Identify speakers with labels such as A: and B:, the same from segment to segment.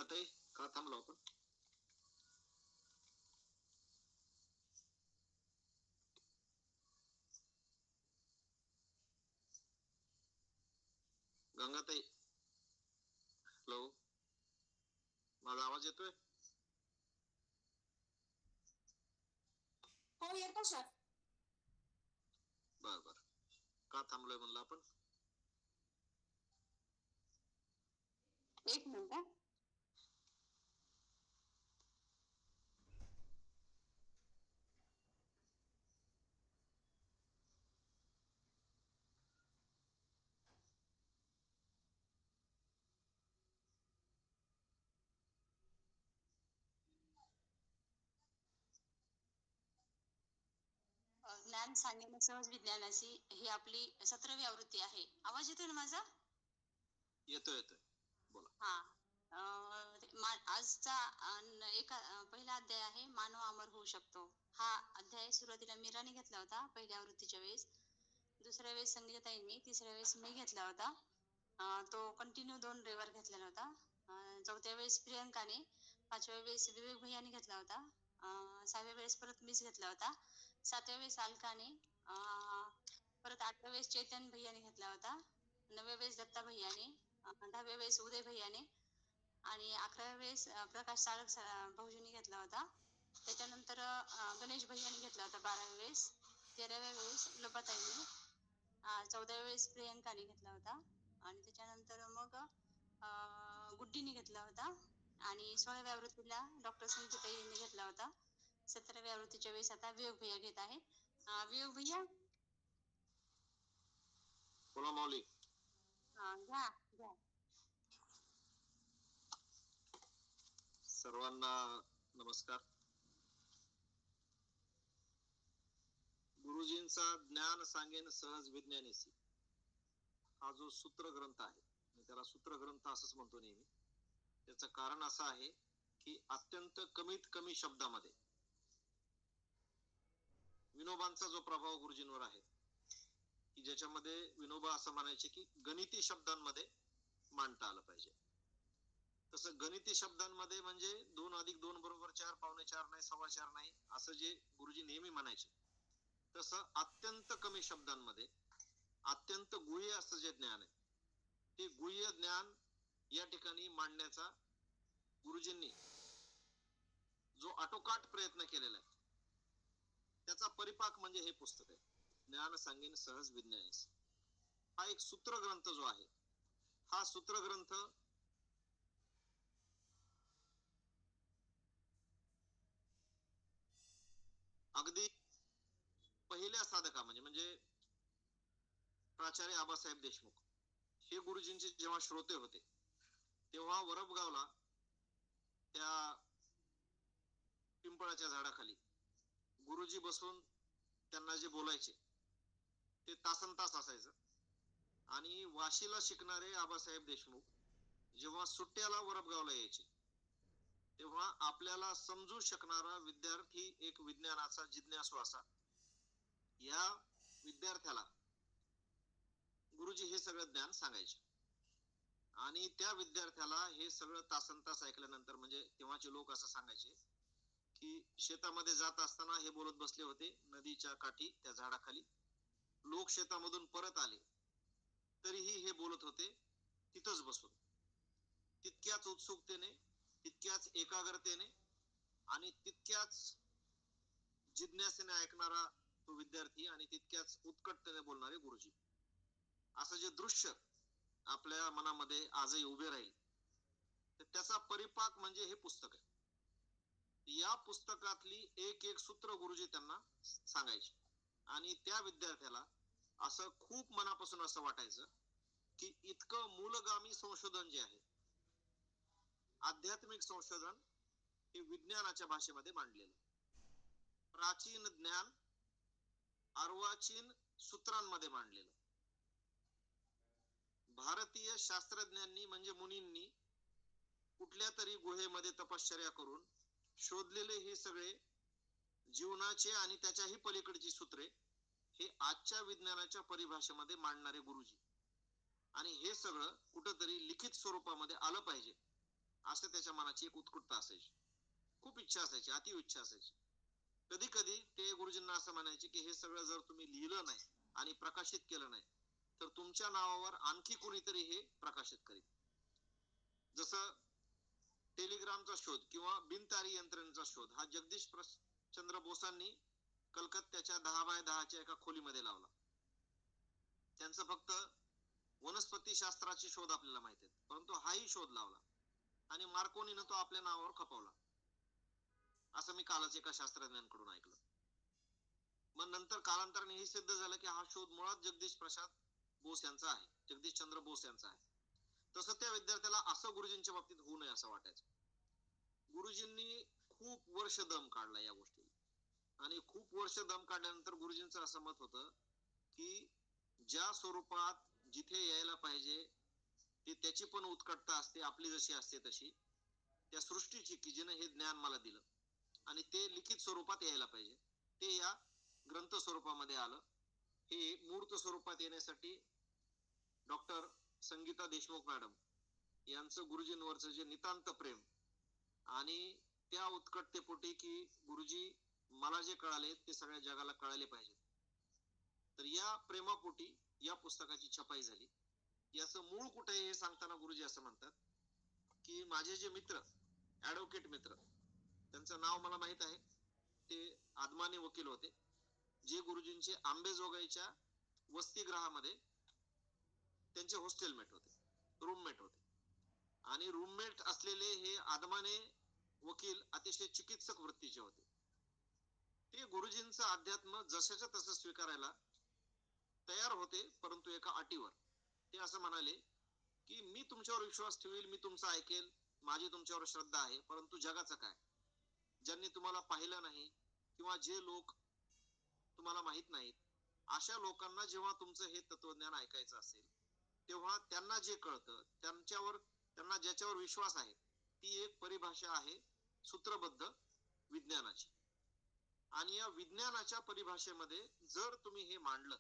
A: गंगाताई का थांबलो आपण? गंगाताई, हॅलो, माझा आवाज येतोय?
B: हो येतो सर.
A: बर बर, का थांबलोय म्हणलं आपण?
B: एक मिनिट. ज्ञान सांगेन सहज विज्ञानाची ही आपली 17वी आवृत्ती आहे. आवाज येतोय ना माझा?
A: येतोय येतोय, बोला.
B: आजचा पहिला अध्याय आहे मानव अमर होऊ शकतो. हा अध्याय सुरुवातीला मीराने घेतला होता पहिल्या आवृत्तीच्या वेळेस, दुसऱ्या वेळेस संगीताताईंनी, तिसऱ्या वेळेस मी घेतला होता. तो कंटिन्यू 2 रविवार घेतलेला होता. चौथ्या वेळेस प्रियंकाने, 5व्या वेळेस विवेक भैयाने घेतला होता, 6व्या वेळेस परत मीच घेतला होता, 7व्या वेळेस अलकाने, परत 8व्या वेळेस चैतन्य भैयाने घेतला होता, 9व्या वेळेस दत्ता भैयाने, 10व्या वेळेस उदय भैयाने आणि 11व्या वेळेस प्रकाश साळक भाऊजींनी घेतला होता. त्याच्यानंतर गणेश भैयाने घेतला होता 12व्या वेळेस, 13व्या वेळेस लोपाताईने, 14व्या वेळेस प्रियंकाने घेतला होता आणि त्याच्यानंतर मग गुड्डीने घेतला होता आणि 16व्या आवृत्तीला डॉक्टर संगीताताई यांनी घेतला होता. 17व्या आवृत्तीच्या वेळेस आता विवेक भैया घेत आहेत. विवेक भैया
A: बोला माऊली.
B: घ्या घ्या.
A: सर्वांना नमस्कार. गुरुजींचा ज्ञान सांगेन सहज विज्ञानेसी हा जो सूत्र ग्रंथ आहे, मी त्याला सूत्र ग्रंथ असंच म्हणतो नेहमी. त्याचं कारण असं आहे की अत्यंत कमीत कमी शब्दामध्ये विनोबांचा जो प्रभाव गुरुजींवर आहे, की ज्याच्यामध्ये विनोबा असं म्हणायचे की गणिती शब्दांमध्ये मांडता आलं पाहिजे. तसं गणिती शब्दांमध्ये म्हणजे 2 + 2 = 4, पावणे 4 नाही, 4.25 नाही, असं जे गुरुजी नेहमी म्हणायचे, तसं अत्यंत कमी शब्दांमध्ये अत्यंत गुह्य असं जे ज्ञान आहे, ते गुह्य ज्ञान या ठिकाणी मांडण्याचा गुरुजींनी जो आटोकाट प्रयत्न केलेला आहे, त्याचा परिपाक म्हणजे हे पुस्तक आहे, ज्ञान सांगेन सहज विज्ञानेसी. हा एक सूत्र ग्रंथ जो आहे, हा सूत्र ग्रंथ अगदी पहिल्या साधका म्हणजे प्राचार्य आबासाहेब देशमुख हे गुरुजींचे जेव्हा श्रोते होते, तेव्हा वरबगावला त्या पिंपळाच्या झाडाखाली गुरुजी बसून त्यांना जे बोलायचे ते तासनतास असायचं. आणि वाशीला शिकणारे आबासाहेब देशमुख जेव्हा सुट्ट्याला वरबगावला यायचे, तेव्हा आपल्याला समजू शकणारा विद्यार्थी एक विज्ञानाचा जिज्ञासू असा, या विद्यार्थ्याला गुरुजी हे सगळं ज्ञान सांगायचे. आणि त्या विद्यार्थ्याला हे सगळं तासनतास ऐकल्यानंतर, म्हणजे तेव्हाचे लोक असं सांगायचे की शेतामध्ये जात असताना हे बोलत बसले होते नदीच्या काठी त्या झाडाखाली, लोक शेतामधून परत आले तरीही हे बोलत होते तिथंच बसून, तितक्याच उत्सुकतेने, तितक्याच एकाग्रतेने आणि तितक्याच जिज्ञासेने ऐकणारा तो विद्यार्थी आणि तितक्याच उत्कटतेने बोलणारे गुरुजी, असं जे दृश्य आपल्या मनामध्ये आजही उभे राहील, तर त्याचा परिपाक म्हणजे हे पुस्तक आहे. या पुस्तकातली एक एक सूत्र गुरुजी त्यांना सांगायचे आणि त्या विद्यार्थ्याला असं खूप मनापासून असं वाटायचं की इतकं मूलगामी संशोधन जे आहे, आध्यात्मिक संशोधन, हे विज्ञानाच्या भाषेमध्ये मांडलेलं, प्राचीन ज्ञान अर्वाचीन सूत्रांमध्ये मांडलेलं, भारतीय शास्त्रज्ञांनी म्हणजे मुनींनी कुठल्या तरी गुहेमध्ये तपश्चर्या करून शोधलेले हे सगळे जीवनाचे आणि त्याच्याही पलीकडची सूत्रे हे आजच्या विज्ञानाच्या परिभाषेमध्ये मांडणारे गुरुजी. आणि हे सगळं कुठंतरी लिखित स्वरूपामध्ये आलं पाहिजे असं त्याच्या मनाची एक उत्कटता असायची. खूप इच्छा असायची, अति इच्छा असायची. कधी कधी ते गुरुजींना असं म्हणायचे की हे सगळं जर तुम्ही लिहिलं नाही आणि प्रकाशित केलं नाही तर तुमच्या नावावर आणखी कोणीतरी हे प्रकाशित करेल. जसं टेलिग्रामचा शोध किंवा बिनतारी यंत्रणेचा शोध हा जगदीश चंद्र बोसांनी कलकत्त्याच्या 10 बाय 10च्या एका खोलीमध्ये लावला. त्यांचं फक्त वनस्पती शास्त्राचे शोध आपल्याला माहिती आहेत, परंतु हाही शोध लावला आणि मार्कोनीनं तो आपल्या नावावर खपवला, असं मी कालच एका शास्त्रज्ञांकडून ऐकलं. मग नंतर कालांतराने हे सिद्ध झालं की हा शोध मुळात जगदीश प्रसाद बोस यांचा आहे, जगदीश चंद्र बोस यांचा आहे. तसं त्या विद्यार्थ्याला असं गुरुजींच्या बाबतीत होऊ नये असं वाटायचं. गुरुजींनी खूप वर्ष दम काढला या गोष्टीला आणि खूप वर्ष दम काढल्यानंतर गुरुजींचं असं मत होतं की ज्या स्वरूपात जिथे यायला पाहिजे ते त्याची पण उत्कटता असते आपली जशी असते तशी, त्या सृष्टीची की जिने हे ज्ञान मला दिलं आणि ते लिखित स्वरूपात यायला पाहिजे, ते या ग्रंथ स्वरूपामध्ये आलं. हे मूर्त स्वरूपात येण्यासाठी डॉक्टर संगीता देशमुख मॅडम यांचं गुरुजींवरचं जे नितांत प्रेम आणि त्या उत्कटतेपोटी की गुरुजी मला जे कळाले ते सगळ्या जगाला कळाले पाहिजेत, तर या प्रेमापोटी या पुस्तकाची छपाई झाली. याचं मूळ कुठे हे सांगताना गुरुजी असं म्हणतात की माझे जे मित्र, ऍडव्होकेट मित्र, त्यांचं नाव मला माहित आहे, ते आदमानी वकील होते, जे गुरुजींचे आंबेजोगाईच्या वसतिगृहामध्ये त्यांचे हॉस्टेलमेट होते, रूममेट होते. आणि रूममेट असलेले हे आदमाने वकील अतिशय चिकित्सक वृत्तीचे होते. ते गुरुजींचं अध्यात्म जशाच्या तसं स्वीकारायला तयार होते, परंतु एका अटीवर. ते असं म्हणाले की मी तुमच्यावर विश्वास ठेवील, मी तुमचं ऐकेल, माझी तुमच्यावर श्रद्धा आहे, परंतु जगाचं काय? ज्यांनी तुम्हाला पाहिलं नाही किंवा जे लोक तुम्हाला माहित नाहीत, अशा लोकांना जेव्हा तुमचं हे तत्वज्ञान ऐकायचं असेल तेव्हा त्यांना जे कळतं, त्यांना ज्याच्यावर विश्वास आहे, ती एक परिभाषा आहे सूत्रबद्ध विज्ञानाची. आणि या विज्ञानाच्या परिभाषेमध्ये जर तुम्ही हे मांडलं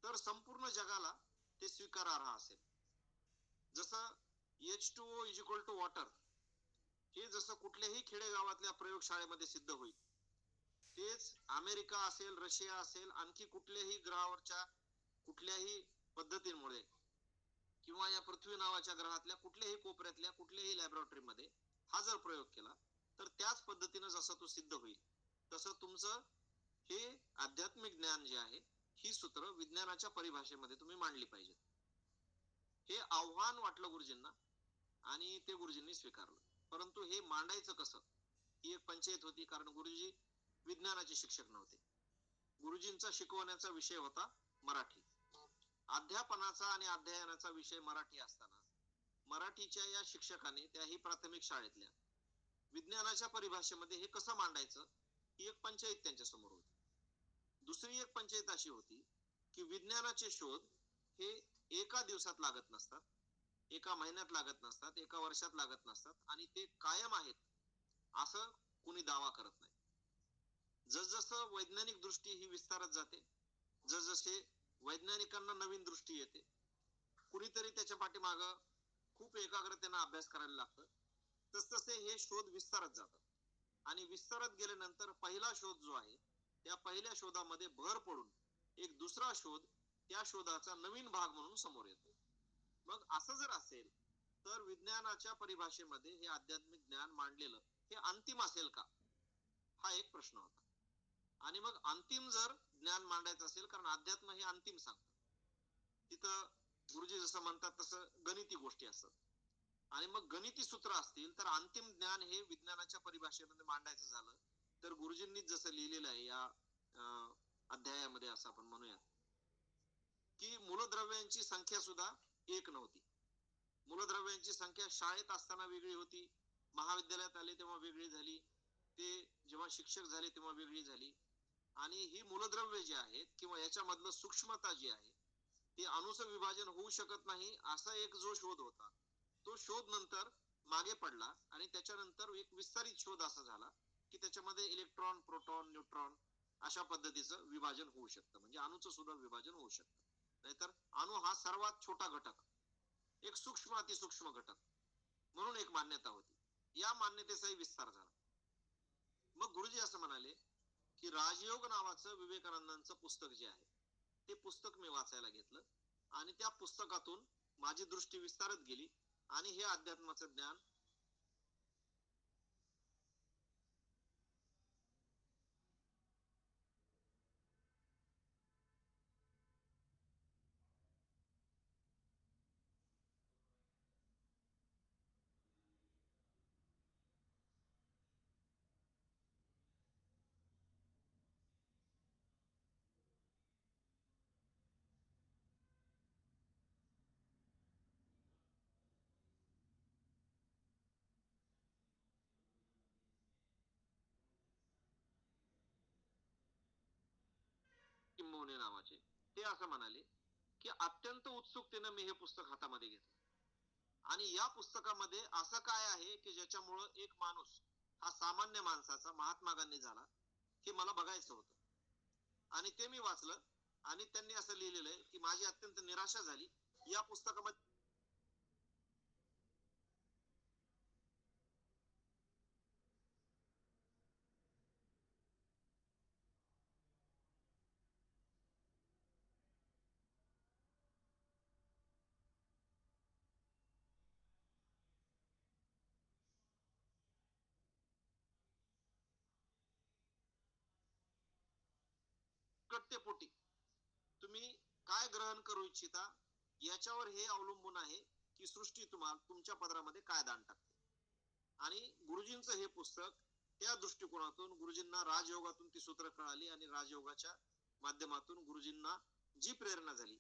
A: तर संपूर्ण जगाला ते स्वीकारार्ह असेल. जसं H2O is equal to water हे जसं कुठल्याही खेडेगावातल्या प्रयोगशाळेमध्ये सिद्ध होईल, तेच अमेरिका असेल, रशिया असेल, आणखी कुठल्याही ग्रहावरच्या कुठल्याही पद्धतीमुळे किंवा या पृथ्वी नावाच्या ग्रहातल्या कुठल्याही कोपऱ्यातल्या कुठल्याही लॅबोरेटरीमध्ये हा जर प्रयोग केला तर त्याच पद्धतीनं जसं तो सिद्ध होईल, तसं तुमचं हे आध्यात्मिक ज्ञान जे आहे ही सूत्र विज्ञानाच्या परिभाषेमध्ये तुम्ही मांडली पाहिजेत. हे आव्हान वाटलं गुरुजींना आणि ते गुरुजींनी स्वीकारलं. परंतु हे मांडायचं कसं ही एक पंचायत होती, कारण गुरुजी विज्ञानाचे शिक्षक नव्हते. गुरुजींचा शिकवण्याचा विषय होता मराठी. अध्यापनाचा आणि अध्ययनाचा विषय मराठी असताना मराठीच्या या शिक्षकाने, त्याही प्राथमिक शाळेतल्या, विज्ञानाच्या परिभाषेमध्ये हे कसं मांडायचं ही एक पंचायत त्यांच्या समोर होती. दुसरी एक पंचायत अशी होती की विज्ञानाचे शोध हे एका दिवसात लागत नसतात, एका महिन्यात लागत नसतात, एका वर्षात लागत नसतात आणि ते कायम आहेत असं कुणी दावा करत नाही. जसजसं वैज्ञानिक दृष्टी ही विस्तारत जाते, जसजसे वैज्ञानिकांना नवीन दृष्टी येते, कुणीतरी त्याच्या पाठीमागं खूप एकाग्रतेनं अभ्यास करायला लागतं, तसतसे हे शोध विस्तारत जातात आणि विस्तारत गेल्यानंतर पहिला शोध जो आहे त्या पहिल्या शोधामध्ये भर पडून एक दुसरा शोध त्या शोधाचा नवीन भाग म्हणून समोर येतो. मग असं जर असेल तर विज्ञानाच्या परिभाषेमध्ये हे आध्यात्मिक ज्ञान मांडलेलं हे अंतिम असेल का, हा एक प्रश्न होता. आणि मग अंतिम जर ज्ञान मांडायचं असेल, कारण अध्यात्म हे अंतिम सांगतं, तिथं गुरुजी जसं म्हणतात तसं गणिती गोष्टी असतात, आणि मग गणिती सूत्र असतील तर अंतिम ज्ञान हे विज्ञानाच्या परिभाषेमध्ये मांडायचं झालं तर गुरुजींनी जसं लिहिलेलं आहे या अध्यायामध्ये, असं आपण म्हणूया की मूलद्रव्यांची संख्या सुद्धा एक नव्हती. मूलद्रव्यांची संख्या शाळेत असताना वेगळी होती, महाविद्यालयात आले तेव्हा वेगळी झाली, ते जेव्हा शिक्षक झाले तेव्हा वेगळी झाली. आणि ही मूलद्रव्य जी आहेत किंवा याच्यामधलं सूक्ष्मता जी आहे ते अणुचं विभाजन होऊ शकत नाही असा एक जो शोध होता, तो शोध नंतर मागे पडला आणि त्याच्यानंतर एक विस्तारित शोध असा झाला की त्याच्यामध्ये इलेक्ट्रॉन, प्रोटॉन, न्यूट्रॉन अशा पद्धतीचं विभाजन होऊ शकतं, म्हणजे अणुचं सुद्धा विभाजन होऊ शकतं. नाहीतर अणु हा सर्वात छोटा घटक, एक सूक्ष्म अतिसूक्ष्म घटक, म्हणून एक मान्यता होती. या मान्यतेचाही विस्तार झाला. मग गुरुजी असं म्हणाले की राजयोग नावाचं विवेकानंदांचं पुस्तक जे आहे ते पुस्तक मी वाचायला घेतलं आणि त्या पुस्तकातून माझी दृष्टी विस्तारत गेली आणि हे अध्यात्माचं ज्ञान किंबहुने नावाचे ते असं म्हणाले की अत्यंत उत्सुकतेनं मी हे पुस्तक हातामध्ये घेतलं आणि या पुस्तकामध्ये असं काय आहे की ज्याच्यामुळं एक माणूस हा सामान्य माणसाचा महात्मा गांधी झाला हे मला बघायचं होतं. आणि ते मी वाचलं आणि त्यांनी असं लिहिलेलं आहे की माझी अत्यंत निराशा झाली या पुस्तकामध्ये. पोटी तुम्ही काय ग्रहण करू इच्छिता याच्यावर हे अवलंबून आहे की सृष्टी तुम्हाला तुमच्या पदरामध्ये काय दान टाकते. आणि गुरुजींचं हे पुस्तक त्या दृष्टिकोनातून गुरुजींना राजयोगातून ती सूत्र कळाली आणि राजयोगाच्या माध्यमातून गुरुजींना जी प्रेरणा झाली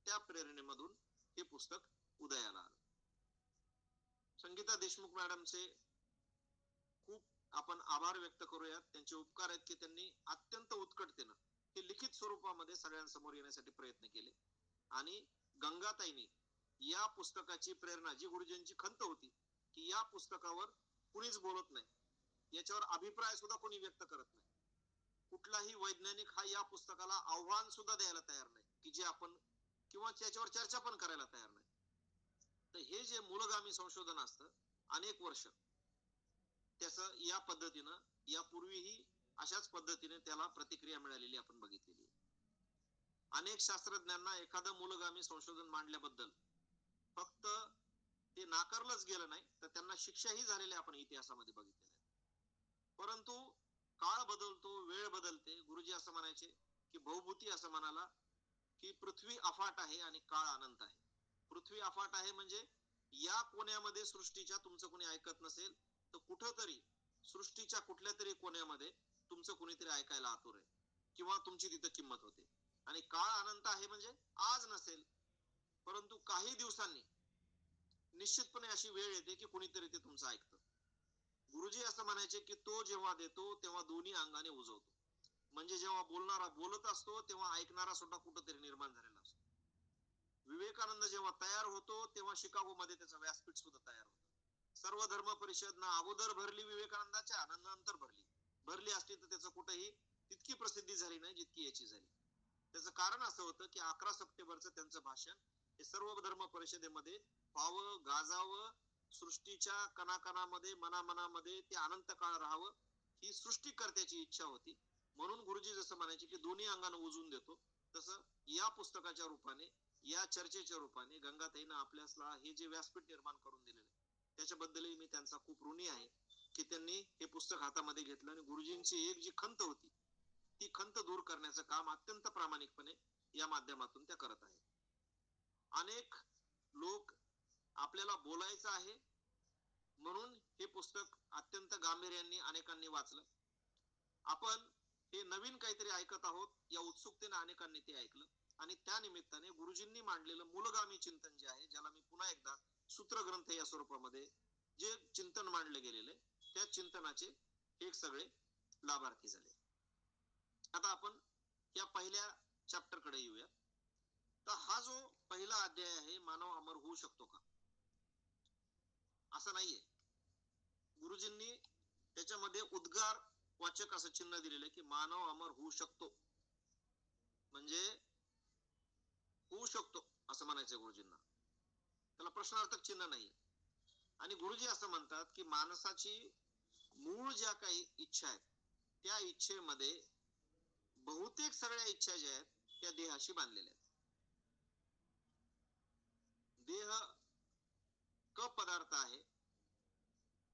A: त्या प्रेरणेमधून हे पुस्तक उदयाला आलं. संगीता देशमुख मॅडमचे खूप आपण आभार व्यक्त करूयात. त्यांचे उपकार आहेत की त्यांनी अत्यंत उत्कटतेनं हे लिखित स्वरूपामध्ये सगळ्यांसमोर येण्यासाठी प्रयत्न केले आणि गंगाताईंनी या पुस्तकाची प्रेरणा जी गुरुजींची खंत होती की या पुस्तकावर कुणीच बोलत नाही याच्यावर अभिप्राय सुद्धा कोणी व्यक्त करत नाही. कुठलाही वैज्ञानिक हा या पुस्तकाला आव्हान सुद्धा द्यायला तयार नाही की जे आपण किंवा त्याच्यावर चर्चा पण करायला तयार नाही. तर हे जे मूलगामी संशोधन असतं अनेक वर्ष त्याचं या पद्धतीनं यापूर्वीही अशाच पद्धतीने त्याला प्रतिक्रिया मिळालेली आपण बघितलेली आहे. अनेक शास्त्रज्ञांना एखादं मूलगामी संशोधन मांडल्याबद्दल फक्त ते नाकारलंच गेलं नाही तर त्यांना शिक्षाही झालेल्या आपण इतिहासामध्ये बघितलेल्या आहेत. परंतु काळ बदलतो, वेळ बदलते. गुरुजी असं म्हणायचे की भवभूती असं म्हणाला की पृथ्वी अफाट आहे आणि काळ अनंत आहे. पृथ्वी अफाट आहे म्हणजे या कोण्यामध्ये सृष्टीच्या तुमचं कोणी ऐकत नसेल तर कुठंतरी सृष्टीच्या कुठल्या तरी कोण्यामध्ये तुमचं कुणीतरी ऐकायला आतुर आहे किंवा तुमची तिथं किंमत होते. आणि काळ अनंत आहे म्हणजे आज नसेल परंतु काही दिवसांनी निश्चितपणे अशी वेळ येते की कुणीतरी ते तुमचं ऐकतं. गुरुजी असं म्हणायचे की तो जेव्हा देतो तेव्हा दोन्ही अंगाने उजवतो. म्हणजे जेव्हा बोलणारा बोलत असतो तेव्हा ऐकणारा सुद्धा कुठंतरी निर्माण झालेला असतो. विवेकानंद जेव्हा तयार होतो तेव्हा शिकागोमध्ये त्याचं व्यासपीठ सुद्धा तयार होतं. सर्व धर्म परिषद ना अगोदर भरली विवेकानंदाच्या नंतर भरली. भरली असती तर त्याचं कुठेही तितकी प्रसिद्धी झाली नाही जितकी याची झाली. त्याचं कारण असं होतं की 11 सप्टेंबरचं त्यांचं भाषण हे सर्व धर्म परिषदेमध्ये व्हावं, गाजावं, सृष्टीच्या कणाकणामध्ये मनामनामध्ये ते अनंत काळ राहावं ही सृष्टीकर्त्याची इच्छा होती. म्हणून गुरुजी जसं म्हणायचे की दोन्ही अंगानं उजवून देतो तसं या पुस्तकाच्या रूपाने या चर्चेच्या रूपाने गंगाताईनं आपल्याला हे जे व्यासपीठ निर्माण करून दिलेलं आहे त्याच्याबद्दलही मी त्यांचा खूप ऋणी आहे की त्यांनी हे पुस्तक हातामध्ये घेतलं आणि गुरुजींची एक जी खंत होती ती खंत दूर करण्याचं काम अत्यंत प्रामाणिकपणे या माध्यमातून त्या करत आहेत. अनेक लोक आपल्याला बोलायचं आहे म्हणून हे पुस्तक अत्यंत गांभीर्याने अनेकांनी वाचलं. आपण हे नवीन काहीतरी ऐकत आहोत या उत्सुकतेने अनेकांनी ते ऐकलं आणि त्या निमित्ताने गुरुजींनी मांडलेलं मूलगामी चिंतन जे आहे ज्याला मी पुन्हा एकदा सूत्रग्रंथ या स्वरूपामध्ये जे चिंतन मांडलं गेलेलं आहे त्या चिंतनाचे हे सगळे लाभार्थी झाले. आता आपण या पहिल्या चॅप्टर कडे येऊया. तर हा जो पहिला अध्याय आहे मानव अमर होऊ शकतो का असं नाहीये. गुरुजींनी त्याच्यामध्ये उद्गार वाचक असं चिन्ह दिलेलं आहे की मानव अमर होऊ शकतो म्हणजे होऊ शकतो असं म्हणायचं गुरुजींना. त्याला प्रश्नार्थक चिन्ह नाही. आणि आणि गुरुजी असं म्हणतात की माणसाची मूळ ज्या काही इच्छा आहेत त्या इच्छेमध्ये बहुतेक सगळ्या इच्छा ज्या आहेत त्या देहाशी बांधलेल्या आहेत. देह क पदार्थ आहे.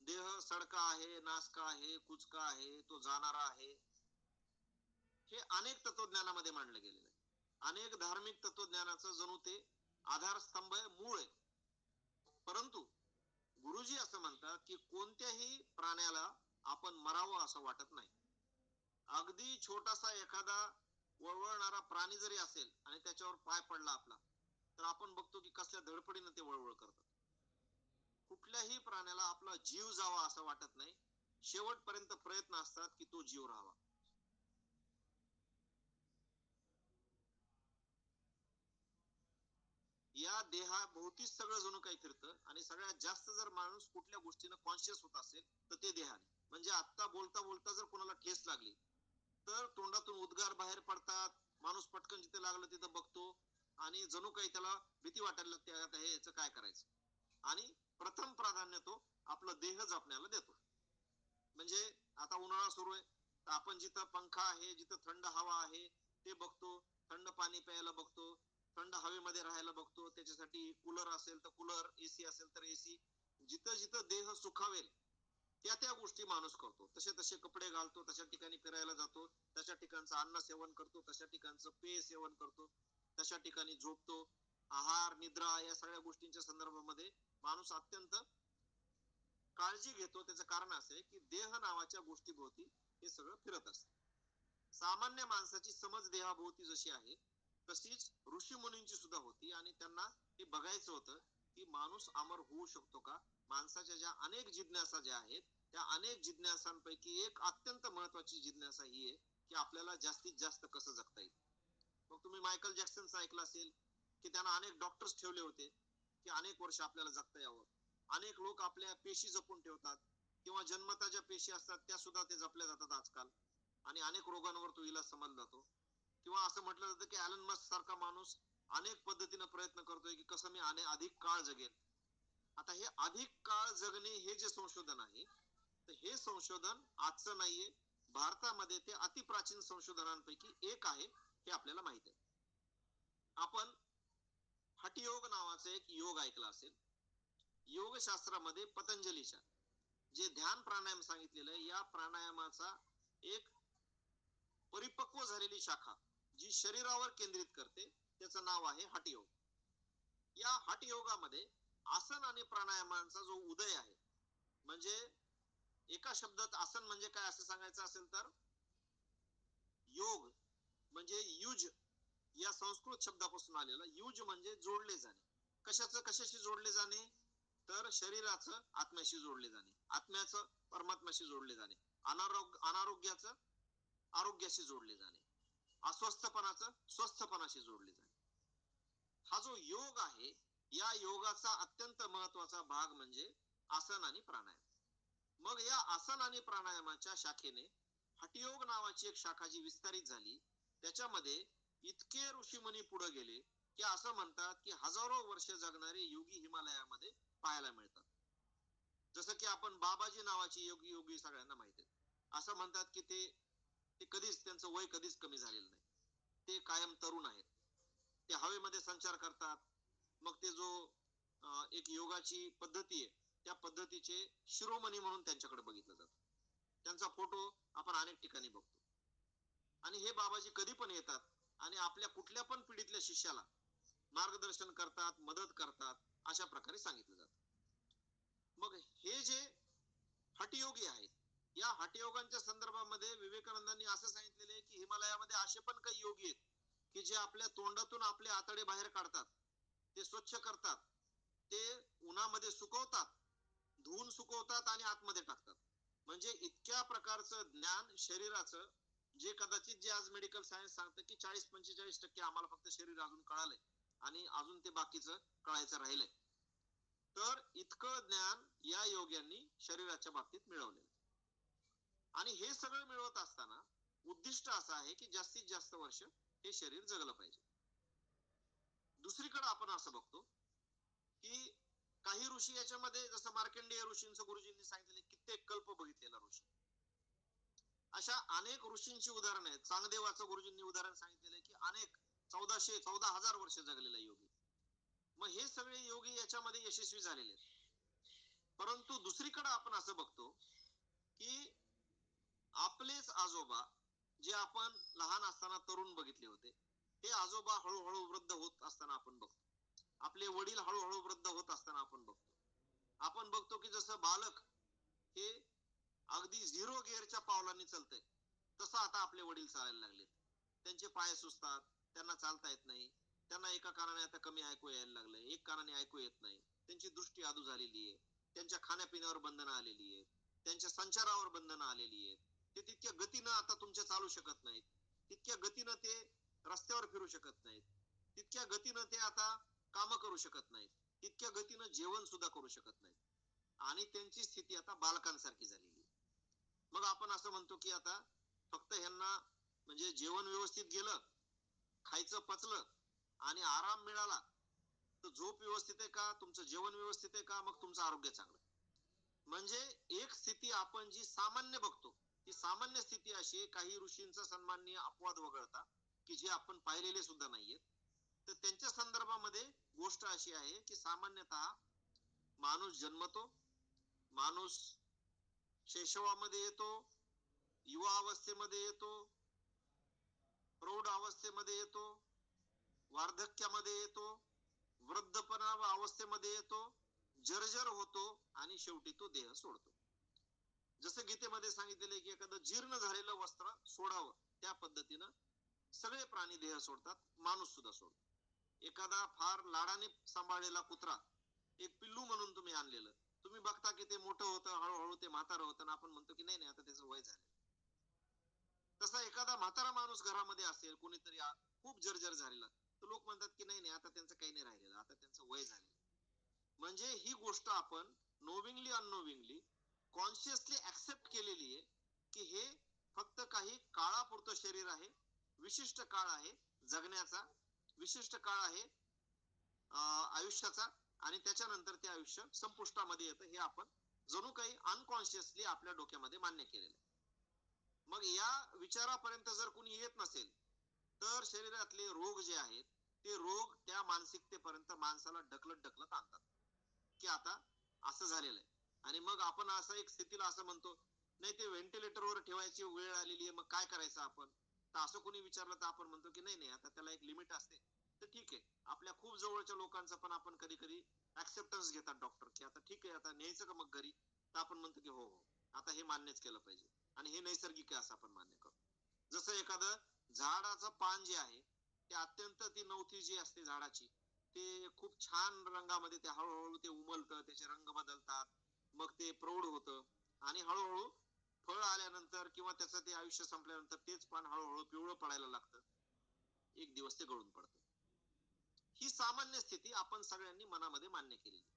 A: देह सडका आहे, नासका आहे, कुचका आहे, तो जाणारा आहे. हे अनेक तत्वज्ञानामध्ये मांडलं गेलेलं आहे. अनेक धार्मिक तत्वज्ञानाचं जणू ते आधारस्तंभ आहे, मूळ आहे. परंतु गुरुजी असं म्हणतात की कोणत्याही प्राण्याला आपण मरावं असं वाटत नाही. अगदी छोटासा एखादा वळवळणारा प्राणी जरी असेल आणि त्याच्यावर पाय पडला आपला, तर आपण बघतो की कसल्या धडपडीनं ते वळवळ करतात. कुठल्याही प्राण्याला आपला जीव जावा असं वाटत नाही. शेवटपर्यंत प्रयत्न असतात की तो जीव राहावा. या देहाभोवतीच सगळं जणू काही फिरतं आणि सगळ्यात जास्त जर माणूस कुठल्या गोष्टीनं कॉन्शियस होत असेल तर ते देहाने. म्हणजे आता बोलता बोलता जर कोणाला ठेस लागली तर तोंडातून उद्गार बाहेर पडतात. माणूस पटकन जिथे लागलं तिथं बघतो आणि जणू काही त्याला भीती वाटायला लागते, आता हे याचं काय करायचं. आणि प्रथम प्राधान्य तो आपलं देह जपण्याला देतो. म्हणजे आता उन्हाळा सुरू आहे तर आपण जिथं पंखा आहे, जिथं थंड हवा आहे ते बघतो, थंड पाणी प्यायला बघतो, थंड हवेमध्ये राहायला बघतो. त्याच्यासाठी कूलर असेल तर कूलर, एसी असेल तर एसी. जिथं जिथं देह सुखावेल त्या त्या गोष्टी माणूस करतो. तसे तसे कपडे घालतो, तशा ठिकाणी फिरायला जातो, तशा ठिकाणचं अन्न सेवन करतो, तशा ठिकाणचं पेय सेवन करतो, तशा ठिकाणी झोपतो. आहार, निद्रा या सगळ्या गोष्टींच्या संदर्भामध्ये माणूस अत्यंत काळजी घेतो. त्याचं कारण असं आहे की देह नावाच्या गोष्टीभोवती हे सगळं फिरत असतं. सामान्य माणसाची समज देहाभोवती जशी आहे तशीच ऋषी मुनींची सुद्धा होती आणि त्यांना हे बघायचं होतं की माणूस अमर होऊ शकतो का. माणसाच्या ज्या अनेक जिज्ञासा ज्या आहेत त्या अनेक जिज्ञासांपैकी एक अत्यंत महत्वाची जिज्ञासा ही आहे की आपल्याला जास्तीत जास्त कसं जगता येईल. मग तुम्ही मायकल जॅक्सनचं ऐकलं असेल की त्यांना अनेक डॉक्टर्स ठेवले होते की अनेक वर्ष आपल्याला जगता यावं. अनेक लोक आपल्या पेशी जपून ठेवतात किंवा जन्मता ज्या पेशी असतात त्या सुद्धा ते जपल्या जातात आजकाल आणि अनेक रोगांवर तो इलाज समजला जातो. किंवा असं म्हटलं जातं की ॲलन मस्क सारखा माणूस अनेक पद्धतीनं प्रयत्न करतोय की कसं मी अधिक काळ जगेल. आता हे अधिक काळ जगणे हे जे संशोधन आहे तर हे संशोधन आजचं नाहीये. भारतामध्ये ते अतिप्राचीन संशोधनांपैकी एक आहे हे आपल्याला माहित आहे. आपण हठयोग नावाचा एक योग ऐकला असेल. योगशास्त्रामध्ये पतंजलीच्या जे ध्यान प्राणायाम सांगितलेलं आहे या प्राणायामाचा एक परिपक्व झालेली शाखा जी शरीरावर केंद्रित करते त्याचं नाव आहे हठयोग. या हठयोगामध्ये आसन आणि प्राणायामांचा जो उदय आहे, म्हणजे एका शब्दात आसन म्हणजे काय असं सांगायचं असेल तर योग म्हणजे युज या संस्कृत शब्दापासून आलेला. युज म्हणजे जोडले जाणे. कशाचं कशाशी जोडले जाणे, तर शरीराचं आत्म्याशी जोडले जाणे, आत्म्याचं परमात्म्याशी जोडले जाणे, अनारोग्याचं आरोग्याशी जोडले जाणे, अस्वस्थपणाचं स्वस्थपणाशी जोडले जाणे. हा जो योग आहे या योगाचा अत्यंत महत्वाचा भाग म्हणजे आसन आणि प्राणायाम. मग या आसन आणि प्राणायामाच्या शाखेने हठयोग नावाची एक शाखा जी विस्तारित झाली त्याच्यामध्ये इतके ऋषीमुनी पुढे गेले की असं म्हणतात की हजारो वर्ष जगणारे योगी हिमालयामध्ये पाहायला मिळतात. जसं की आपण बाबाजी नावाची योगी सगळ्यांना माहिती आहे. असं म्हणतात की ते कधीच त्यांचं वय कधीच कमी झालेलं नाही. ते कायम तरुण आहेत. ते हवेमध्ये संचार करतात. मग ते जो एक योगाची पद्धती आहे त्या पद्धतीचे शिरोमणी म्हणून त्यांच्याकडे बघितलं जातं. त्यांचा फोटो आपण अनेक ठिकाणी बघतो. आणि हे बाबाजी कधी पण येतात आणि आपल्या कुठल्या पण पिढीतल्या शिष्याला मार्गदर्शन करतात, मदत करतात, अशा प्रकारे सांगितलं जातं. मग हे जे हठयोगी आहेत या हठयोगांच्या संदर्भामध्ये विवेकानंदांनी असं सांगितलेलं आहे की हिमालयामध्ये असे पण काही योगी आहेत की जे आपल्या तोंडातून आपले आतडे बाहेर काढतात, ते स्वच्छ करतात, ते उन्हामध्ये सुकवतात, धुवून सुकवतात आणि आतमध्ये टाकतात. म्हणजे इतक्या प्रकारचं ज्ञान शरीराचं जे कदाचित जे आज मेडिकल सायन्स सांगतं की 40-45% आम्हाला फक्त शरीर अजून कळालंय आणि अजून ते बाकीचं कळायचं राहिलंय. तर इतकं ज्ञान या योग्यांनी शरीराच्या बाबतीत मिळवलेलं. आणि हे सगळं मिळवत असताना उद्दिष्ट असं आहे की जास्तीत जास्त वर्ष हे शरीर जगलं पाहिजे. दुसरीकडे आपण असं बघतो की काही ऋषी याच्यामध्ये जसं मार्कंडेय ऋषींचं गुरुजींनी सांगितले कित्येक कल्प बघितलेला ऋषी. अशा अनेक ऋषींची उदाहरणं आहेत. चांगदेवाचं गुरुजींनी उदाहरण सांगितलेलं की अनेक 14,000 वर्ष जगलेला योगी. मग हे सगळे योगी याच्यामध्ये यशस्वी झालेले आहेत. परंतु दुसरीकडे आपण असं बघतो की आपलेच आजोबा जे आपण लहान असताना तरुण बघितले होते, ते आजोबा हळूहळू वृद्ध होत असताना आपण बघतो. आपले वडील हळूहळू वृद्ध होत असताना आपण बघतो. आपण बघतो की जसं बालक हे अगदी झिरो गिअरच्या पावलांनी चालतंय, तसं आता आपले वडील चालायला लागलेत. त्यांचे पाय सुजतात, त्यांना चालता येत नाही. त्यांना एका कानाने आता कमी ऐकू यायला लागलंय, एक कानाने ऐकू येत नाही. त्यांची दृष्टी अधू झालेली आहे. त्यांच्या खाण्यापिण्यावर बंधनं आलेली आहेत. त्यांच्या संचारावर बंधनं आलेली आहेत. ते तितक्या गतीनं आता तुमच्या चालू शकत नाहीत. तितक्या गतीनं ते रस्त्यावर फिरू शकत नाहीत. तितक्या गतीनं ते आता कामं करू शकत नाहीत. तितक्या गतीनं जेवण सुद्धा करू शकत नाहीत. आणि त्यांची स्थिती आता बालकांसारखी झालेली आहे. मग आपण असं म्हणतो की आता फक्त ह्यांना म्हणजे जेवण व्यवस्थित गेलं, खायचं पचलं आणि आराम मिळाला तर झोप व्यवस्थित आहे का, तुमचं जेवण व्यवस्थित आहे का, मग तुमचं आरोग्य चांगलं. म्हणजे एक स्थिती आपण जी सामान्य बघतो, ती सामान्य स्थिती अशी काही ऋषींचा सन्माननीय अपवाद वगळता की जे आपण पाहिलेले सुद्धा नाहीयेत. तर त्यांच्या संदर्भामध्ये गोष्ट अशी आहे की सामान्यतः माणूस जन्मतो, माणूस शैशवामध्ये येतो, युवा अवस्थेमध्ये येतो, प्रौढ अवस्थेमध्ये येतो, वार्धक्यामध्ये येतो, वृद्धपणा अवस्थेमध्ये येतो, जर्जर होतो आणि शेवटी तो देह सोडतो. जसं गीतेमध्ये सांगितलेलं की एखादं जीर्ण झालेलं वस्त्र सोडावं, त्या पद्धतीनं सगळे प्राणी देह सोडतात, माणूस सुद्धा सोडतो. एखादा फार लाडाने सांभाळलेला कुत्रा, एक पिल्लू म्हणून तुम्ही आणलेलं, तुम्ही बघता की ते मोठं होतं, हळूहळू ते म्हातारं होतं आणि आपण म्हणतो की नाही आता त्याचं वय झालं. तसा एखादा म्हातारा माणूस घरामध्ये असेल, कोणीतरी खूप जर्जर झालेला, तर लोक म्हणतात की नाही आता त्यांचं काही नाही राहिलेलं, आता त्यांचं वय झालेलं. म्हणजे ही गोष्ट आपण नोविंगली अननोविंगली कॉन्शियसली ऍक्सेप्ट केलेली आहे की हे फक्त काही काळापुरतं शरीर आहे, विशिष्ट काळ आहे जगण्याचा, विशिष्ट काळ आहे आयुष्याचा, आणि त्याच्यानंतर ते आयुष्य संपुष्टामध्ये येतं, हे आपण जणू काही अनकॉन्शियसली आपल्या डोक्यामध्ये मान्य केलेलं आहे. मग या विचारापर्यंत जर कोणी येत नसेल तर शरीरातले रोग जे आहेत ते रोग त्या मानसिकतेपर्यंत माणसाला ढकलत आणतात की आता असं झालेलं आहे. आणि मग आपण असं एक स्थितीला असं म्हणतो, नाही ते व्हेंटिलेटरवर ठेवायची वेळ आलेली आहे, मग काय करायचं आपण. तर असं कोणी विचारलं तर आपण म्हणतो की नाही आता त्याला एक लिमिट असते. तर ठीक आहे, आपल्या खूप जवळच्या लोकांचं पण आपण कधी कधी ऍक्सेप्टन्स घेतात डॉक्टर की आता ठीक आहे आता न्यायचं का मग घरी, तर आपण म्हणतो की हो आता हे मान्यच केलं पाहिजे आणि हे नैसर्गिक आहे असं आपण मान्य करतो. जसं एखादं झाडाचं पान जे आहे ते अत्यंत ती नवथी जी असते झाडाची, ते खूप छान रंगामध्ये ते हळूहळू ते उमलतं, त्याचे रंग बदलतात, मग ते प्रौढ होतं आणि हळूहळू फळ आल्यानंतर किंवा त्याचं ते आयुष्य संपल्यानंतर तेच पान हळूहळू पिवळं पडायला लागतं, एक दिवस ते गळून पडतं. ही सामान्य स्थिती आपण सगळ्यांनी मनामध्ये मान्य केलेली.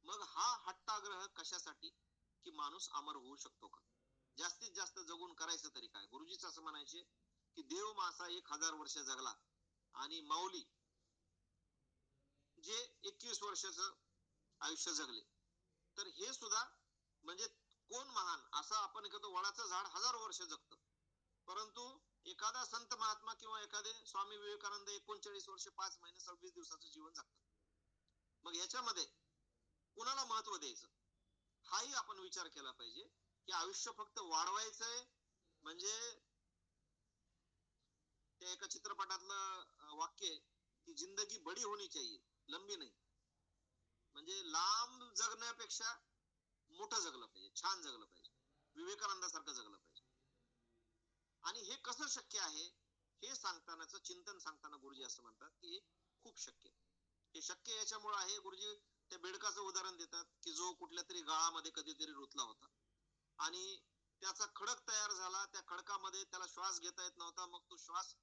A: मग हा हट्टाग्रह कशासाठी, की माणूस अमर होऊ शकतो का, जास्तीत जास्त जगून करायचं तरी काय. गुरुजीच असं म्हणायचे की देव मासा 1,000 वर्ष जगला आणि माऊली जे 21 वर्षाचं आयुष्य जगले, तर हे सुद्धा म्हणजे कोण महान असं आपण एखादं वडाचं झाड 1000 वर्ष जगतं, परंतु एखादा संत महात्मा किंवा एखादे स्वामी विवेकानंद 39 वर्ष 5 महिने 26 दिवसाचं जीवन जगतात. मग याच्यामध्ये कुणाला महत्व द्यायचं, हाही आपण विचार केला पाहिजे की आयुष्य फक्त वाढवायचंय. म्हणजे त्या एका चित्रपटातलं वाक्य आहे की जिंदगी बडी होनी चाहिए, लंबी नाही. म्हणजे लांब जगण्यापेक्षा मोठं जगलं पाहिजे, छान जगलं पाहिजे, विवेकानंदासारखं जगलं पाहिजे. आणि हे कसं शक्य आहे हे सांगतानाचं चिंतन सांगताना गुरुजी असं म्हणतात की हे खूप शक्य आहे. हे शक्य याच्यामुळे आहे, गुरुजी त्या बेडकाचं उदाहरण देतात की जो कुठल्या तरी गाळामध्ये कधीतरी रुतला होता आणि त्याचा खडक तयार झाला, त्या खडकामध्ये त्याला श्वास घेता येत नव्हता, मग तो श्वास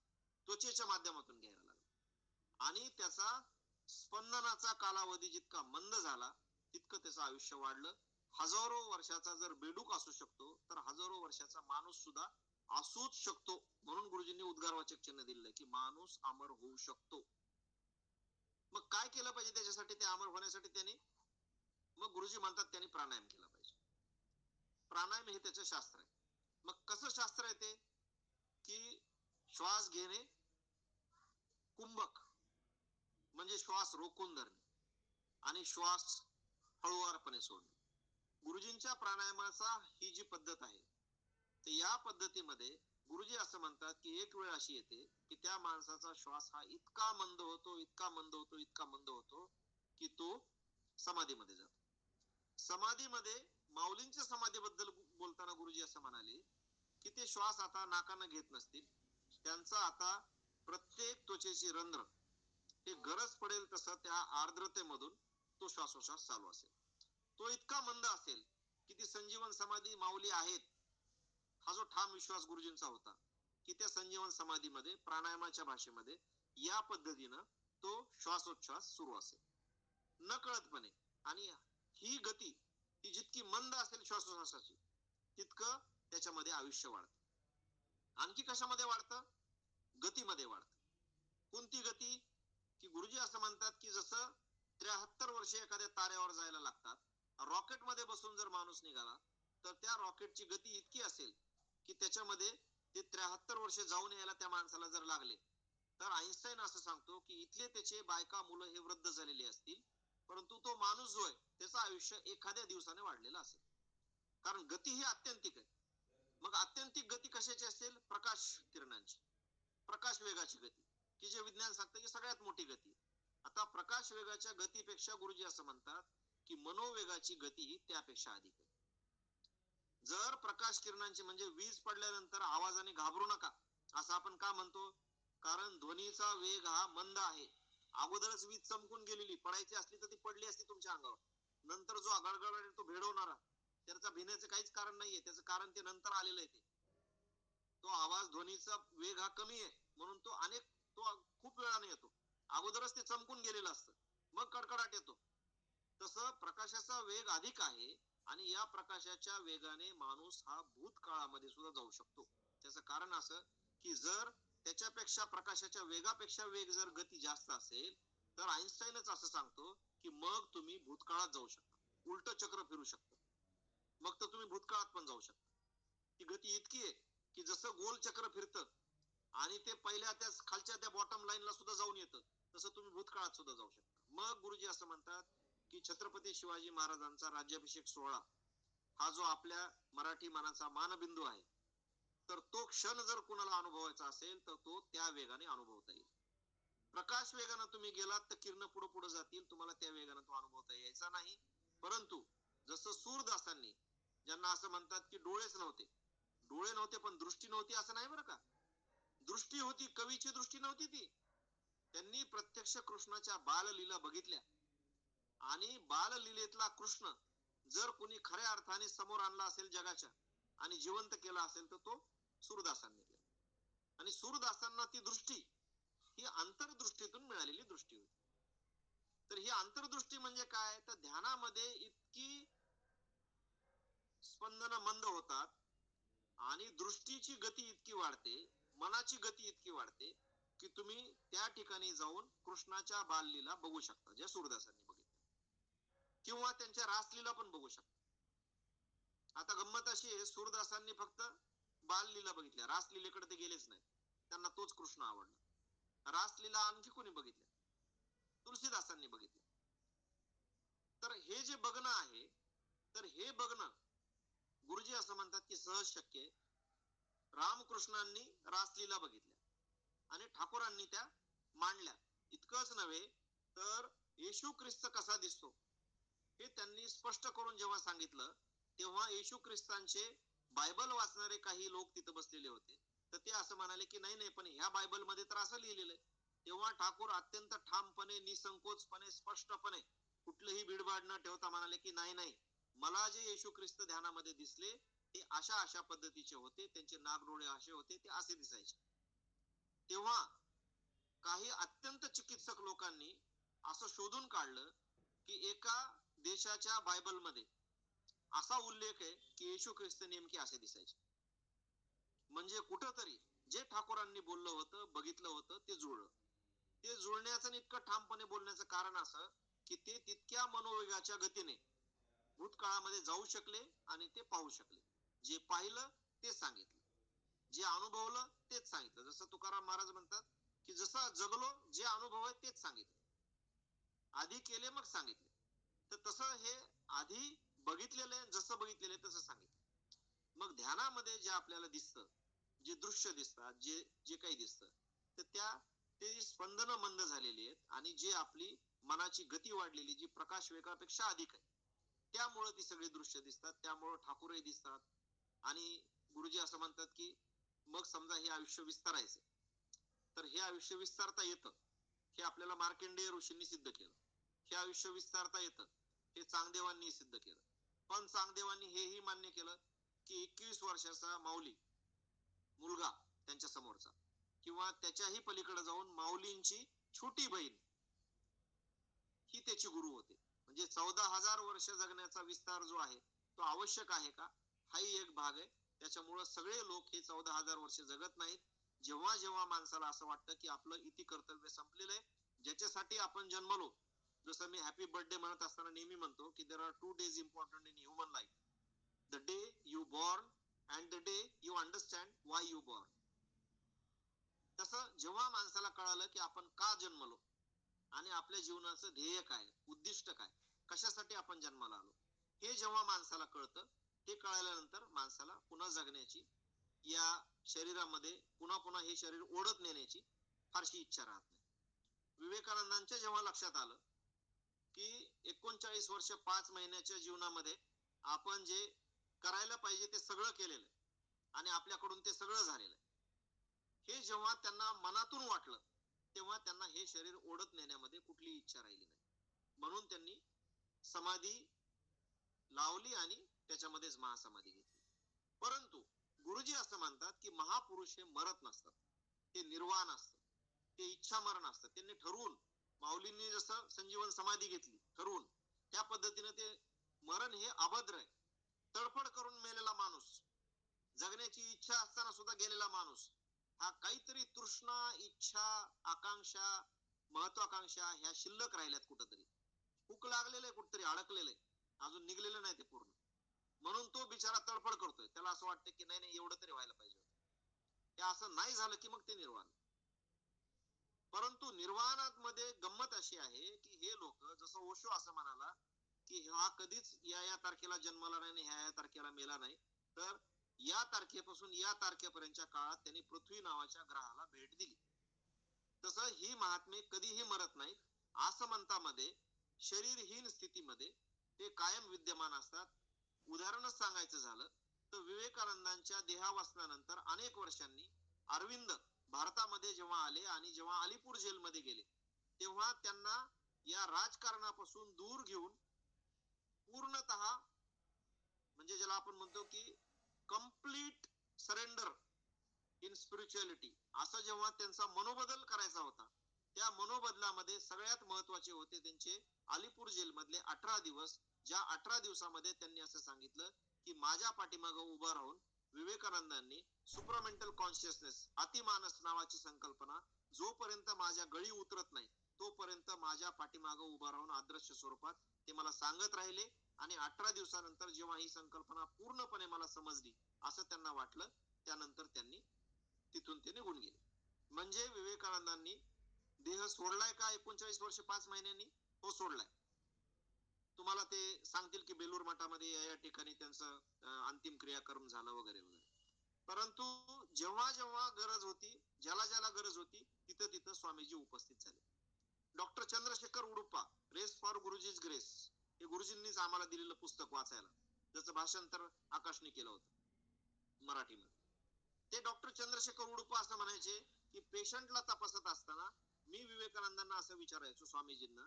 A: त्वचेच्या माध्यमातून घ्यायला लागला आणि त्याचा स्पंदनाचा कालावधी जितका मंद झाला तितकं त्याचं आयुष्य वाढलं. हजारो वर्षाचा जर बेडूक असू शकतो तर हजारो वर्षाचा माणूस सुद्धा असूच शकतो. म्हणून गुरुजींनी उद्गारवाचक चिन्ह दिलेलं की माणूस अमर होऊ शकतो. मग काय केलं पाहिजे त्याच्यासाठी, ते अमर होण्यासाठी? त्याने मग गुरुजी म्हणतात त्यांनी प्राणायाम केला पाहिजे. प्राणायाम हे त्याचं शास्त्र आहे. मग कसं शास्त्र आहे ते, की श्वास घेणे कुंभक म्हणजे श्वास रोखून धरणे आणि श्वास हळुवारपणे सोडणे. गुरुजींच्या प्राणायामाचा ही जी पद्धत आहे, तर या पद्धतीमध्ये गुरुजी असं म्हणतात की एक वेळ अशी येते की त्या माणसाचा श्वास हा इतका मंद होतो, इतका मंद होतो, इतका मंद होतो की तो समाधीमध्ये जातो. समाधीमध्ये माऊलींच्या समाधीबद्दल बोलताना गुरुजी असं म्हणाले की ते श्वास आता नाकानं घेत नसतील, त्यांचा आता प्रत्येक त्वचेची रंध्र हे गरज पडेल तसं त्या आर्द्रतेमधून तो श्वासोश्वास चालू असेल. तो इतका मंद असेल की ती संजीवन समाधी माऊली आहेत, हा जो ठाम विश्वास गुरुजींचा होता की त्या संजीवन समाधीमध्ये प्राणायामाच्या भाषेमध्ये या पद्धतीनं तो श्वासोच्छ्वास सुरू असेल नकळतपणे. आणि ही गती ही जितकी मंद असेल श्वासोच्छ्वासाची, तितकं त्याच्यामध्ये आयुष्य वाढतं. आणखी कशामध्ये वाढतं? गतीमध्ये वाढतं. कोणती गती? की गुरुजी असं म्हणतात की जसं 73 वर्षे एखाद्या ताऱ्यावर जायला लागतात, रॉकेटमध्ये बसून जर माणूस निघाला तर त्या रॉकेटची गती इतकी असेल की त्याच्यामध्ये ते 73 वर्षे जाऊन यायला त्या माणसाला जर लागले, तर आईन्स्टाईन असं सांगतो की इथले त्याचे बायका मुलं हे वृद्ध झालेले असतील, परंतु तो माणूस जो आहे त्याचं आयुष्य एखाद्या दिवसाने वाढलेलं असेल. कारण गती ही आत्यंतिक आहे. मग आत्यंतिक गती कशाची असेल? प्रकाश किरणांची, प्रकाश वेगाची गती, की जे विज्ञान सांगतं की सगळ्यात मोठी गती. आता प्रकाश वेगाच्या गतीपेक्षा गुरुजी असं म्हणतात की मनोवेगाची गती ही त्यापेक्षा अधिक आहे. जर प्रकाश किरणांची म्हणजे वीज पडल्यानंतर आवाजाने घाबरू नका असं आपण का म्हणतो? कारण ध्वनीचा वेग हा मंद आहे. अगोदरच वीज चमकून गेलेली, पडायची असली तर ती पडली असती तुमच्या अंगावर. नंतर जो गडगड तो भेडवणारा, त्याचा भिण्याचं काहीच कारण नाहीये, त्याचं कारण ते नंतर आलेलं आहे. तो आवाज ध्वनीचा वेग हा कमी आहे म्हणून तो खूप वेळाने येतो. अगोदरच ते चमकून गेलेलं असतं, मग कडकडाट येतो. तसं प्रकाशाचा वेग अधिक आहे आणि या प्रकाशाच्या वेगाने माणूस हा भूतकाळामध्ये सुद्धा जाऊ शकतो. त्याचं कारण असं की जर त्याच्यापेक्षा प्रकाशाच्या वेगापेक्षा वेग जर गती जास्त असेल, तर आईन्स्टाईनच असं सांगतो की मग तुम्ही भूतकाळात जाऊ शकता, उलट चक्र फिरू शकता. मग तर तुम्ही भूतकाळात पण जाऊ शकता. ती गती इतकी आहे की जसं गोल चक्र फिरतं आणि ते पहिल्या त्या खालच्या त्या बॉटम लाईनला सुद्धा जाऊन येतं, तसं तुम्ही भूतकाळात सुद्धा जाऊ शकता. मग गुरुजी असं म्हणतात की छत्रपती शिवाजी महाराजांचा राज्याभिषेक सोहळा हा जो आपल्या मराठी मनाचा मानबिंदू आहे, तर तो क्षण जर कुणाला अनुभवायचा असेल तर तो त्या वेगाने अनुभवता येईल. प्रकाश वेगाने तुम्ही गेलात तर किरण पुढे पुढे जातील, तुम्हाला त्या वेगाने तो अनुभवता यायचा नाही. परंतु जसं सूरदासांनी, ज्यांना असं म्हणतात की डोळेच नव्हते, डोळे नव्हते पण दृष्टी नव्हती असं नाही बरं का, दृष्टी होती, कवीची दृष्टी नव्हती ती. त्यांनी प्रत्यक्ष कृष्णाच्या बाललीला बघितल्या आणि बाललीलेतला कृष्ण जर कोणी खऱ्या अर्थाने समोर आणला असेल जगाच्या आणि जिवंत केला असेल तर तो सूरदासांनी केला. आणि सूरदासांना ती दृष्टी ही अंतर्दृष्टीतून मिळालेली दृष्टी होती. तर ही अंतर्दृष्टी म्हणजे काय? तर ध्यानामध्ये इतकी स्पंदन मंद होतात आणि दृष्टीची गती इतकी वाढते, मनाची गती इतकी वाढते की तुम्ही त्या ठिकाणी जाऊन कृष्णाच्या बाललीला बघू शकता, ज्या सूरदासांनी बघितल्या, किंवा त्यांच्या रासलीला पण बघू शकता. आता गंमत अशी आहे, सूरदासांनी फक्त बाललीला बघितल्या, रासलीलेकडे ते गेलेच नाही. त्यांना तोच कृष्ण आवडला. रासलीला आणखी कोणी बघितल्या? तुलसीदासांनी बघितल्या. तर हे जे बघणं आहे, तर हे बघणं गुरुजी असं म्हणतात की सहज शक्य आहे. रामकृष्णांनी रासलीला बघितल्या आणि ठाकूरांनी त्या मांडल्या. इतकंच नव्हे तर येशू ख्रिस्त कसा दिसतो हे त्यांनी स्पष्ट करून जेव्हा सांगितलं, तेव्हा येशू ख्रिस्तांचे बायबल वाचणारे काही लोक तिथे बसलेले होते. तर ते असं म्हणाले की नाही नाही, पण ह्या बायबलमध्ये तर असं लिहिलेलं आहे. तेव्हा ठाकूर अत्यंत ठामपणे, निसंकोचपणे, स्पष्टपणे, कुठलंही भीडभाड न ठेवता म्हणाले की नाही नाही, मला जे येशू ख्रिस्त ध्यानामध्ये दिसले ते अशा अशा पद्धतीचे होते, त्यांचे नागडोळे असे होते, ते असे दिसायचे. तेव्हा काही अत्यंत चिकित्सक लोकांनी असं शोधून काढलं की एका देशाच्या बायबलमध्ये असा उल्लेख आहे की येशू ख्रिस्त नेमके असे दिसायचे. म्हणजे कुठंतरी जे ठाकूरांनी बोललं होतं, बघितलं होतं, ते जुळलं. ते जुळण्याचं इतकं ठामपणे बोलण्याचं कारण असं की ते तितक्या मनोवेगाच्या गतीने भूतकाळामध्ये जाऊ शकले आणि ते पाहू शकले. जे पाहिलं ते सांगितलं, जे अनुभवलं तेच सांगितलं. जसं तुकाराम महाराज म्हणतात की जसं जगलो, जे अनुभव आहे तेच सांगितलं. आधी केले मग सांगितले. तर तसं हे आधी बघितलेलं जसं बघितलेलं तसं सांगितलं. मग ध्यानामध्ये जे आपल्याला दिसतं, जे दृश्य दिसतात, जे जे काही दिसतं, तर ते स्पंदनं मंद झालेली आहेत आणि जे आपली मनाची गती वाढलेली, जी प्रकाश वेगापेक्षा अधिक आहे, त्यामुळे ती सगळी दृश्य दिसतात. त्यामुळे ठाकूरही दिसतात. आणि गुरुजी असं म्हणतात की मग समजा हे आयुष्य विस्तारायचं, तर हे आयुष्य विस्तारता येतं, हे आपल्याला मार्कंडेय ऋषींनी सिद्ध केलं. हे आयुष्य विस्तारता येतं, हे चांगदेवांनी सिद्ध केलं. पण चांगदेवांनी हेही मान्य केलं की 21 वर्षाचा माऊली मुलगा त्यांच्या समोरचा किंवा त्याच्याही पलीकडे जाऊन माऊलींची छोटी बहीण ही त्याची गुरु होते. म्हणजे 14,000 वर्ष जगण्याचा विस्तार जो आहे तो आवश्यक आहे का, हाही एक भाग आहे. त्याच्यामुळे सगळे लोक हे 14,000 वर्ष जगत नाहीत. जेव्हा जेव्हा माणसाला असं वाटतं की आपलं इति कर्तव्य संपलेलं आहे, ज्याच्यासाठी आपण जन्मलो, जसं मी हॅपी बर्थडे म्हणत असताना नेहमी म्हणतो की there are 2 days important in human life, the day you born and the day you understand Y you born. तसं जेव्हा माणसाला कळालं की आपण का जन्मलो आणि आपल्या जीवनाचं ध्येय काय, उद्दिष्ट काय, कशासाठी आपण जन्माला आलो, हे जेव्हा माणसाला कळतं, हे कळाल्यानंतर माणसाला पुन्हा जगण्याची, या शरीरामध्ये पुन्हा पुन्हा हे शरीर ओढत नेण्याची फारशी इच्छा राहत नाही. विवेकानंदांच्या जेव्हा लक्षात आलं की 39 वर्ष 5 महिन्याच्या जीवनामध्ये आपण जे करायला पाहिजे ते सगळं केलेलं आहे आणि आपल्याकडून ते सगळं झालेलं आहे, हे जेव्हा त्यांना मनातून वाटलं, तेव्हा त्यांना हे शरीर ओढत नेण्यामध्ये कुठली इच्छा राहिली नाही. म्हणून त्यांनी समाधी लावली आणि त्याच्यामध्येच महासमाधी घेतली. परंतु गुरुजी असं म्हणतात की महापुरुष हे मरत नसतात, ते निर्वाण असतात, ते इच्छा मरण असतात. त्यांनी ठरवून, माऊलींनी जसं संजीवन समाधी घेतली ठरवून, त्या पद्धतीने ते मरण हे अभद्र आहे. तडफड करून मेलेला माणूस, जगण्याची इच्छा असताना सुद्धा गेलेला माणूस, हा काहीतरी तृष्णा, इच्छा, आकांक्षा, महत्वाकांक्षा ह्या शिल्लक राहिल्यात कुठंतरी. हुक लागलेलं आहे, कुठतरी अडकलेलं आहे, अजून निघलेलं नाही ते पूर्ण. म्हणून तो बिचारा तडफड करतोय. त्याला असं वाटतं की नाही नाही, एवढं तरी व्हायला पाहिजे होतं. ते असं नाही झालं की मग ते निर्वाण. परंतु निर्वाणात मध्ये गंमत अशी आहे की हे लोक, जसं ओशो असं म्हणाला की हा कधीच या तारखेला जन्माला नाही आणि ह्या तारखेला मेला नाही, तर या तारखेपासून या तारखेपर्यंतच्या काळात त्यांनी पृथ्वी नावाच्या ग्रहाला भेट दिली. तसं ही महात्मे कधीही मरत नाहीत. आसमंतामध्ये, शरीरहीन स्थितीमध्ये ते कायम विद्यमान असतात. उदाहरणच सांगायचं झालं तर विवेकानंदांच्या देहावसनानंतर अनेक वर्षांनी अरविंद भारतामध्ये जेव्हा आले आणि जेव्हा अलिपूर जेलमध्ये गेले, तेव्हा त्यांना या राजकारणापासून दूर घेऊन पूर्णतः, म्हणजे ज्याला आपण म्हणतो की कम्प्लीट सरेंडर इन स्पिरिच्युअलिटी, असं जेव्हा त्यांचा मनोबदल करायचा होता, त्या मनोबदलामध्ये सगळ्यात महत्वाचे होते त्यांचे अलिपूर जेलमधले 18 दिवस. ज्या 18 दिवसामध्ये त्यांनी असं सांगितलं की माझ्या पाठीमागं उभं राहून विवेकानंदांनी सुप्रमेंटल कॉन्शियसनेस, अतिमानस नावाची संकल्पना जोपर्यंत माझ्या गळी उतरत नाही, तोपर्यंत माझ्या पाठीमागं उभं राहून अदृश्य स्वरूपात ते मला सांगत राहिले. आणि 18 दिवसानंतर जेव्हा ही संकल्पना पूर्णपणे मला समजली, असं त्यांना वाटलं, त्यानंतर त्यांनी तिथून ते निघून गेले. म्हणजे विवेकानंदांनी देह सोडलाय का 39 वर्ष 5 महिन्यांनी? हो, सोडलाय. तुम्हाला ते सांगतील की बेलूर मठामध्ये या ठिकाणी त्यांचं अंतिम क्रियाकर्म झालं वगैरे वगैरे. परंतु जेव्हा जेव्हा गरज होती, ज्याला ज्याला गरज होती, तिथं तिथं स्वामीजी उपस्थित झाले. Doctor Chandrashekhar Udupa, race for Guruji's grace, हे गुरुजींनीच आम्हाला दिलेलं पुस्तक वाचायला, ज्याचं भाषांतर आकाशने केलं होतं मराठीमध्ये. ते डॉक्टर चंद्रशेखर उडुप्पा असं म्हणायचे की पेशंटला तपासत असताना मी विवेकानंदांना असं विचारायचो स्वामीजींना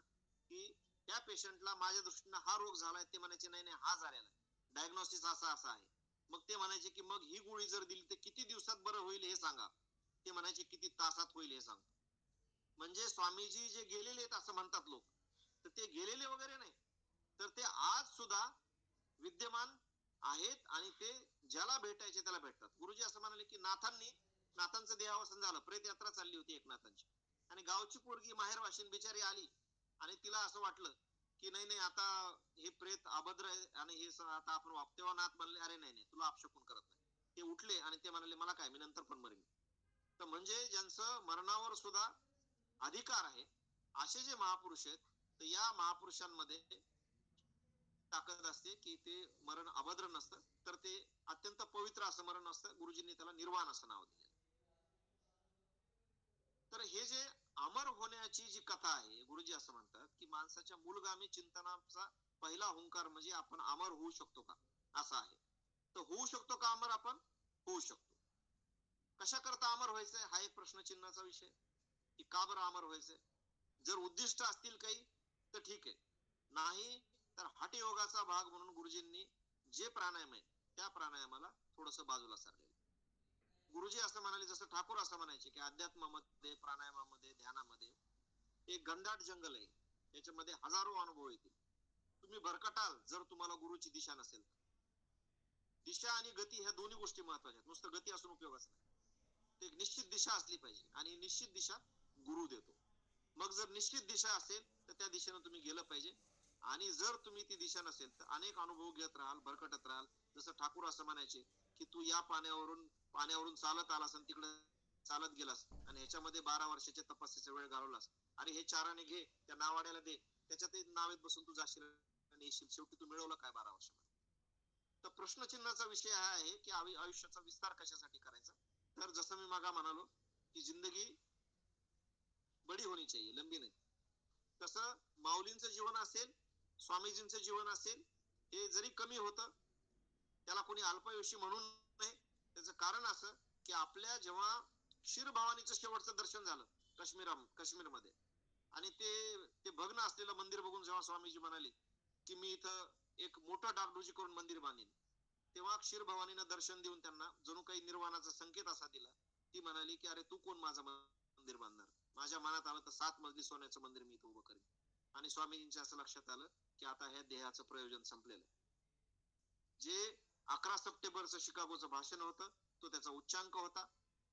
A: की त्या पेशंटला माझ्या दृष्टीनं हा रोग झालाय, ते म्हणायचे नाही नाही, हा झालेला आहे, डायग्नोसिस असा असा आहे. मग ते म्हणायचे की मग ही गोळी जर दिली तर किती दिवसात बरं होईल हे सांगा. ते म्हणायचे किती तासात होईल हे सांगतो. म्हणजे स्वामीजी जे गेलेले आहेत असं म्हणतात लोक, तर ते गेलेले वगैरे नाही, तर ते आज सुद्धा विद्यमान आहेत आणि ते ज्याला भेटायचे त्याला भेटतात. गुरुजी असं म्हणाले की नाथांचं देहावसन झालं, प्रेत यात्रा चालली होती एकनाथांची, आणि गावची पोरगी माहेर वाशिन बिचारी आली आणि तिला असं वाटलं की नाही नाही आता हे प्रेत अभद्र आहे आणि हे आता आपण तेव्हा नाथ म्हणले अरे नाही नाही तुला अपशकुन करत नाही. ते उठले आणि ते म्हणाले मला काय मी नंतर पण मरेन. तर म्हणजे ज्यांचं मरणावर सुद्धा अधिकार आहे असे जे महापुरुष आहेत तर या महापुरुषांमध्ये ताकद असते की ते मरण अभद्र नसतं तर ते अत्यंत पवित्र असं मरण असतं. गुरुजींनी त्याला निर्वाण असं नाव दिले. तर हे जे अमर होण्याची जी कथा आहे गुरुजी असं म्हणतात की माणसाच्या मूलगामी चिंतनाचा पहिला हुंकार म्हणजे आपण अमर होऊ शकतो का असा आहे. तर होऊ शकतो का अमर आपण? होऊ शकतो. कशा करता अमर व्हायचंय हा एक प्रश्नचिन्हाचा विषय की का बरं अमर व्हायचंय. जर उद्दिष्ट असतील काही तर ठीक आहे. नाही तर हठयोगाचा भाग म्हणून गुरुजींनी जे प्राणायाम आहे त्या प्राणायामाला थोडस बाजूला सारले. गुरुजी असं म्हणाले जसं ठाकूर असं म्हणायचे की अध्यात्मामध्ये प्राणायामामध्ये ध्यानामध्ये एक घनदाट जंगल आहे. त्याच्यामध्ये हजारो अनुभव येतील. तुम्ही भरकटाल जर तुम्हाला गुरुची दिशा नसेल तर. दिशा आणि गती ह्या दोन्ही गोष्टी महत्वाच्या आहेत. नुसतं गती असून उपयोगाचं नाही. एक निश्चित दिशा असली पाहिजे आणि निश्चित दिशा गुरु देतो. मग जर निश्चित दिशा असेल तर त्या दिशेने तुम्ही गेलं पाहिजे आणि जर तुम्ही ती दिशा नसेल तर अनेक अनुभव घेत राहाल भरकटत राहाल. जसं ठाकूर असं म्हणायचे की तू या पाण्यावरून चालत आलास आणि तिकडे चालत गेलास आणि ह्याच्यामध्ये 12 वर्षाच्या तपस्येचा वेळ घालवलास. अरे हे चाराने घे त्या नावाड्याला दे त्याच्यात नावेत बसून तू जाशील आणि येशील. शेवटी तू मिळवलं काय 12 वर्षामध्ये. तर प्रश्नचिन्हाचा विषय हा आहे की आयुष्याचा विस्तार कशासाठी करायचा. तर जसं मी मागा म्हणालो की जिंदगी बडी होनी चाहिए लंबी नाही. तसं माऊलींचं जीवन असेल स्वामीजींचं जीवन असेल हे जरी कमी होतं त्याला कोणी अल्पायुषी म्हणून नये. त्याचं कारण असं की आपल्या जेव्हा क्षीरभवानीचं शेवटचं दर्शन झालं काश्मीरमध्ये आणि ते भग्न असलेलं मंदिर बघून जेव्हा स्वामीजी म्हणाले की मी इथं एक मोठं डागडुजी करून मंदिर बांधेन तेव्हा क्षीरभवानीनं दर्शन देऊन त्यांना जणू काही निर्वाणाचा संकेत असा दिला. ती म्हणाली की अरे तू कोण माझं मंदिर बांधणार. माझ्या मनात आलं तर 7 मजली सोन्याचं मंदिर मी इथं उभं करेन. आणि स्वामीजींच्या असं लक्षात आलं की आता ह्या देहाचं प्रयोजन संपलेलं. जे 11 सप्टेंबरचं शिकागोचं भाषण होतं तो त्याचा उच्चांक होता.